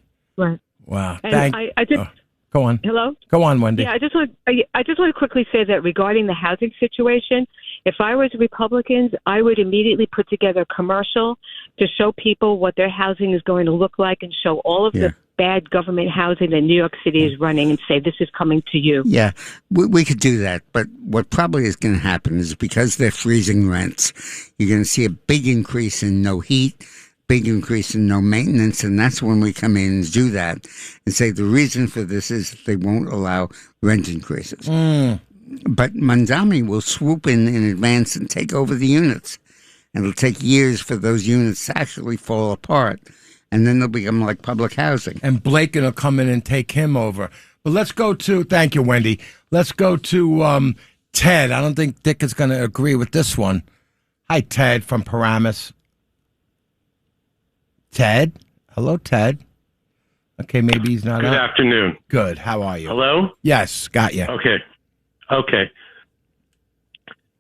Right. Wow. And go on. Hello? Go on, Wendy. Yeah, I just want to quickly say that regarding the housing situation, if I was Republicans, I would immediately put together a commercial to show people what their housing is going to look like and show all of the bad government housing that New York City is running and say, this is coming to you. Yeah, we could do that. But what probably is going to happen is because they're freezing rents, you're going to see a big increase in no heat, big increase in no maintenance, and that's when we come in and do that and say the reason for this is they won't allow rent increases. But Mandami will swoop in advance and take over the units. And it'll take years for those units to actually fall apart, and then they'll become like public housing. And Blaken will come in and take him over. But let's go to, thank you, Wendy. Let's go to Ted. I don't think Dick is going to agree with this one. Hi, Ted from Paramus. Ted? Hello, Ted. Okay, maybe he's not Good up. afternoon. Good. How are you? Hello? Yes, got you. Okay.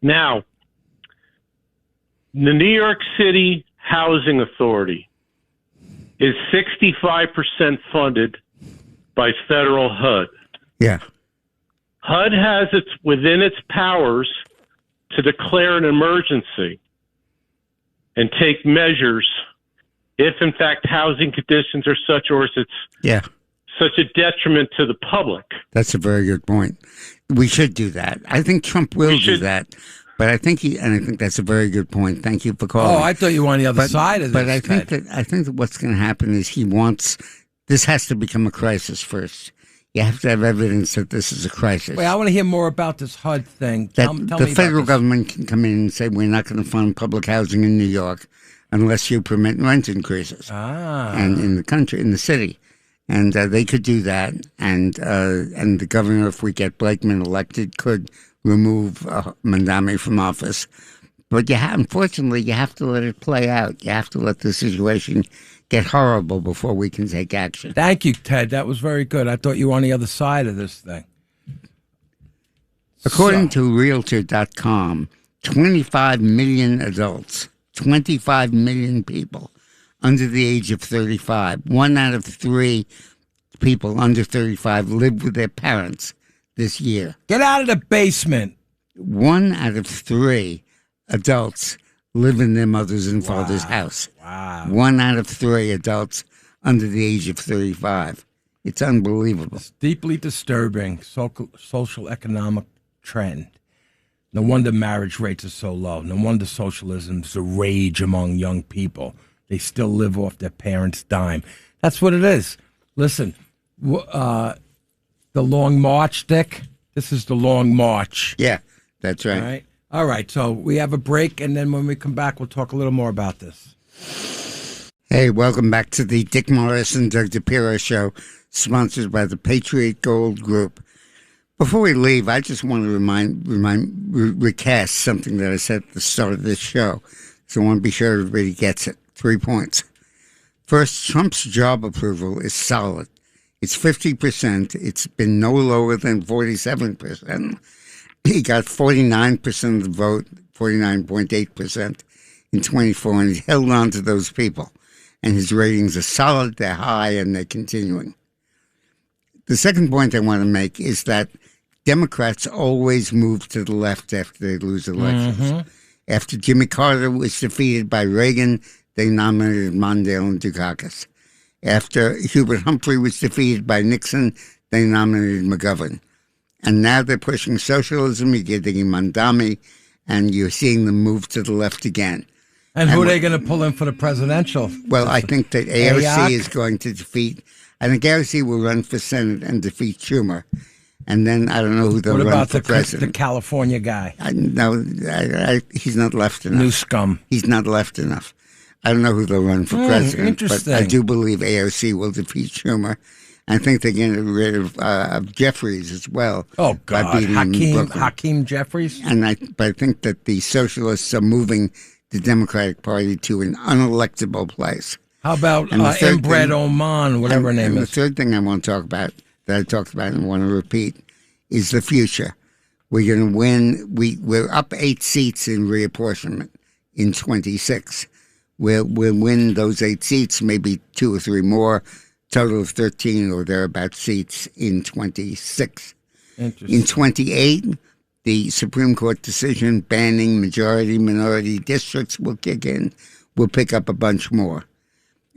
Now, the New York City Housing Authority is 65% funded by federal HUD. Yeah. HUD has within its powers to declare an emergency and take measures if, in fact, housing conditions are such, or if it's such a detriment to the public. That's a very good point. We should do that. I think Trump will do that. But I think that's a very good point. Thank you for calling. Oh, I thought you were on the other side of this. But I think that what's going to happen is this has to become a crisis first. You have to have evidence that this is a crisis. Wait, I want to hear more about this HUD thing. Tell the federal government can come in and say, we're not going to fund public housing in New York unless you permit rent increases and in the country, in the city. And they could do that. And the governor, if we get Blakeman elected, could remove Mandami from office. But unfortunately, you have to let it play out. You have to let the situation get horrible before we can take action. Thank you, Ted. That was very good. I thought you were on the other side of this thing. According to Realtor.com, 25 million adults, 25 million people under the age of 35, 1 out of 3 people under 35 live with their parents this year. Get out of the basement. 1 out of 3 adults live in their mother's and father's house. Wow. 1 out of 3 adults under the age of 35. It's unbelievable. It's deeply disturbing social economic trend. No wonder marriage rates are so low. No wonder socialism's a rage among young people. They still live off their parents' dime. That's what it is. Listen, the long march, Dick. This is the long march. Yeah, that's right. All right. So we have a break, and then when we come back, we'll talk a little more about this. Hey, welcome back to the Dick Morris and Doug Dipierro show, sponsored by the Patriot Gold Group. Before we leave, I just want to recast something that I said at the start of this show. So I want to be sure everybody gets it. 3 points. First, Trump's job approval is solid. It's 50%. It's been no lower than 47%. He got 49% of the vote, 49.8% in 24, and he held on to those people. And his ratings are solid, they're high, and they're continuing. The second point I want to make is that Democrats always move to the left after they lose elections. Mm-hmm. After Jimmy Carter was defeated by Reagan, they nominated Mondale and Dukakis. After Hubert Humphrey was defeated by Nixon, they nominated McGovern. And now they're pushing socialism. You're getting Mondami, and you're seeing them move to the left again. And who are they going to pull in for the presidential? Well, I think that AOC is going to defeat. I think AOC will run for Senate and defeat Schumer. And then I don't know who they'll run for president. What about the California guy? No, he's not left enough. New scum. He's not left enough. I don't know who they'll run for president. Interesting. But I do believe AOC will defeat Schumer. I think they're getting rid of Jeffries as well. Oh, God. Hakeem Jeffries? But I think that the socialists are moving the Democratic Party to an unelectable place. How about Inbred Oman, whatever her name is? The third thing I want to talk about, that I talked about and want to repeat, is the future. We're going to win. We're up 8 seats in reapportionment in 26. We'll win those 8 seats, maybe 2 or 3 more, total of 13 or thereabout seats in 26. In 28, the Supreme Court decision banning majority-minority districts will kick in. We'll pick up a bunch more.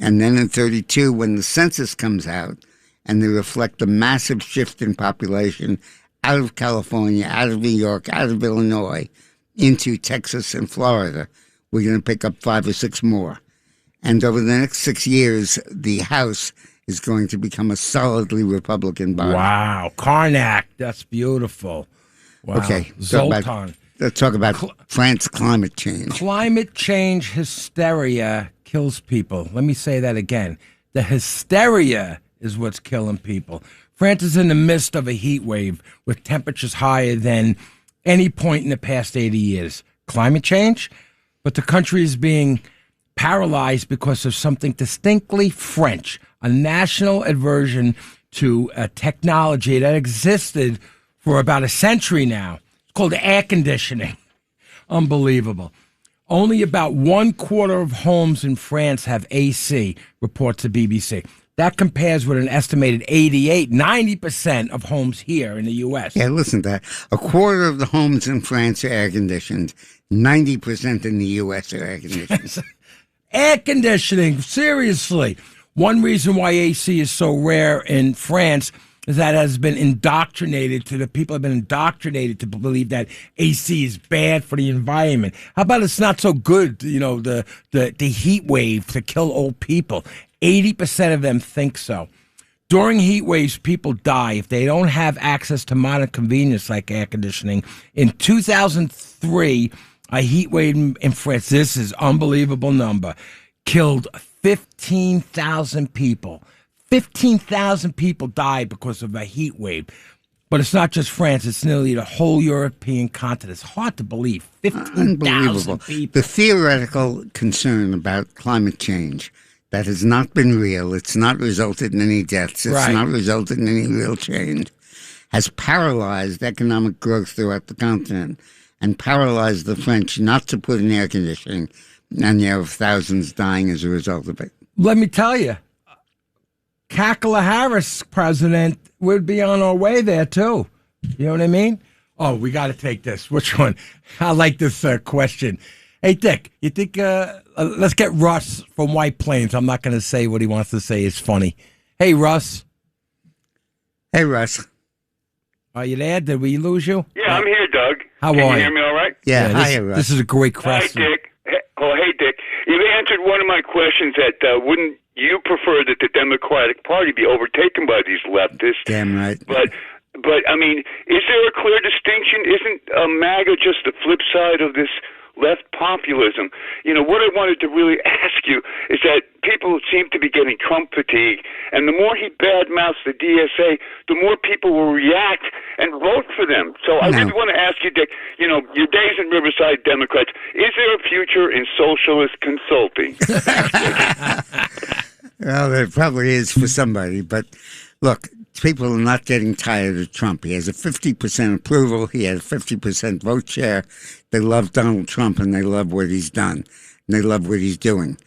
And then in 32, when the census comes out and they reflect the massive shift in population out of California, out of New York, out of Illinois, into Texas and Florida, we're going to pick up 5 or 6 more. And over the next 6 years, the House is going to become a solidly Republican body. Wow. Karnak, that's beautiful. Wow. Okay. Zoltan. Let's talk about France climate change. Climate change hysteria kills people. Let me say that again. The hysteria is what's killing people. France is in the midst of a heat wave with temperatures higher than any point in the past 80 years. Climate change? But the country is being paralyzed because of something distinctly French, a national aversion to a technology that existed for about a century now. It's called air conditioning. Unbelievable. Only about 1/4 of homes in France have AC, reports the BBC. That compares with an estimated 90% of homes here in the U.S. Yeah, listen to that. 1/4 of the homes in France are air conditioned. 90% in the U.S. are air conditioned. Air conditioning, seriously. One reason why AC is so rare in France is that it has been indoctrinated to the people have been indoctrinated to believe that AC is bad for the environment. How about it's not so good, the heat wave to kill old people? 80% of them think so. During heat waves, people die if they don't have access to modern convenience like air conditioning. In 2003, a heat wave in France, this is unbelievable number, killed 15,000 people. 15,000 people died because of a heat wave. But it's not just France, it's nearly the whole European continent. It's hard to believe. 15,000 people. The theoretical concern about climate change that has not been real, it's not resulted in any deaths, it's not resulted in any real change, has paralyzed economic growth throughout the continent and paralyzed the French not to put in air conditioning, and you have thousands dying as a result of it. Let me tell you, Kamala Harris president would be on our way there, too. You know what I mean? Oh, we got to take this. Which one? I like this question. Hey, Dick, you think, let's get Russ from White Plains. I'm not going to say what he wants to say is funny. Hey, Russ. Hey, Russ. Are you there? Did we lose you? Yeah, I'm here, Doug. How Can are you hear me all right? Yeah, hi, Russ. This is a great question. Hi, Dick. Hey, Dick. You've answered one of my questions that wouldn't you prefer that the Democratic Party be overtaken by these leftists? Damn right. But I mean, is there a clear distinction? Isn't MAGA just the flip side of this left populism? What I wanted to really ask you is that people seem to be getting Trump fatigue, and the more he badmouths the DSA, the more people will react and vote for them. So I really want to ask you, Dick, your days in Riverside Democrats, is there a future in socialist consulting? Well, there probably is for somebody, but look, people are not getting tired of Trump. He has a 50% approval. He has a 50% vote share. They love Donald Trump, and they love what he's done, and they love what he's doing.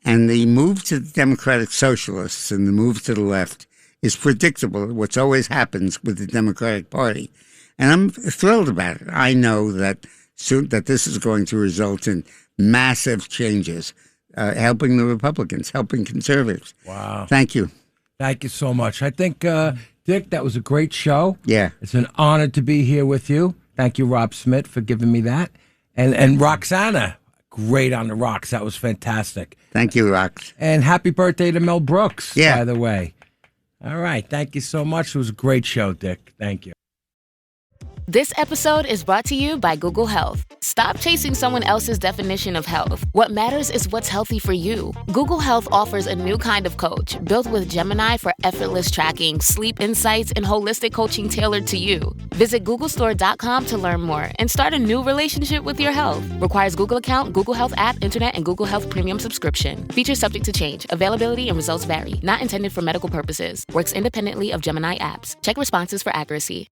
And the move to the Democratic Socialists and the move to the left is predictable, what's always happens with the Democratic Party. And I'm thrilled about it. I know that soon that this is going to result in massive changes, helping the Republicans, helping conservatives. Wow. Thank you. Thank you so much. I think, Dick, that was a great show. Yeah. It's an honor to be here with you. Thank you, Rob Smith, for giving me that. And Roxana, great on the rocks. That was fantastic. Thank you, Rox. And happy birthday to Mel Brooks, Yeah. by the way. All right. Thank you so much. It was a great show, Dick. Thank you. This episode is brought to you by Google Health. Stop chasing someone else's definition of health. What matters is what's healthy for you. Google Health offers a new kind of coach built with Gemini for effortless tracking, sleep insights, and holistic coaching tailored to you. Visit googlestore.com to learn more and start a new relationship with your health. Requires Google account, Google Health app, internet, and Google Health premium subscription. Features subject to change. Availability and results vary. Not intended for medical purposes. Works independently of Gemini apps. Check responses for accuracy.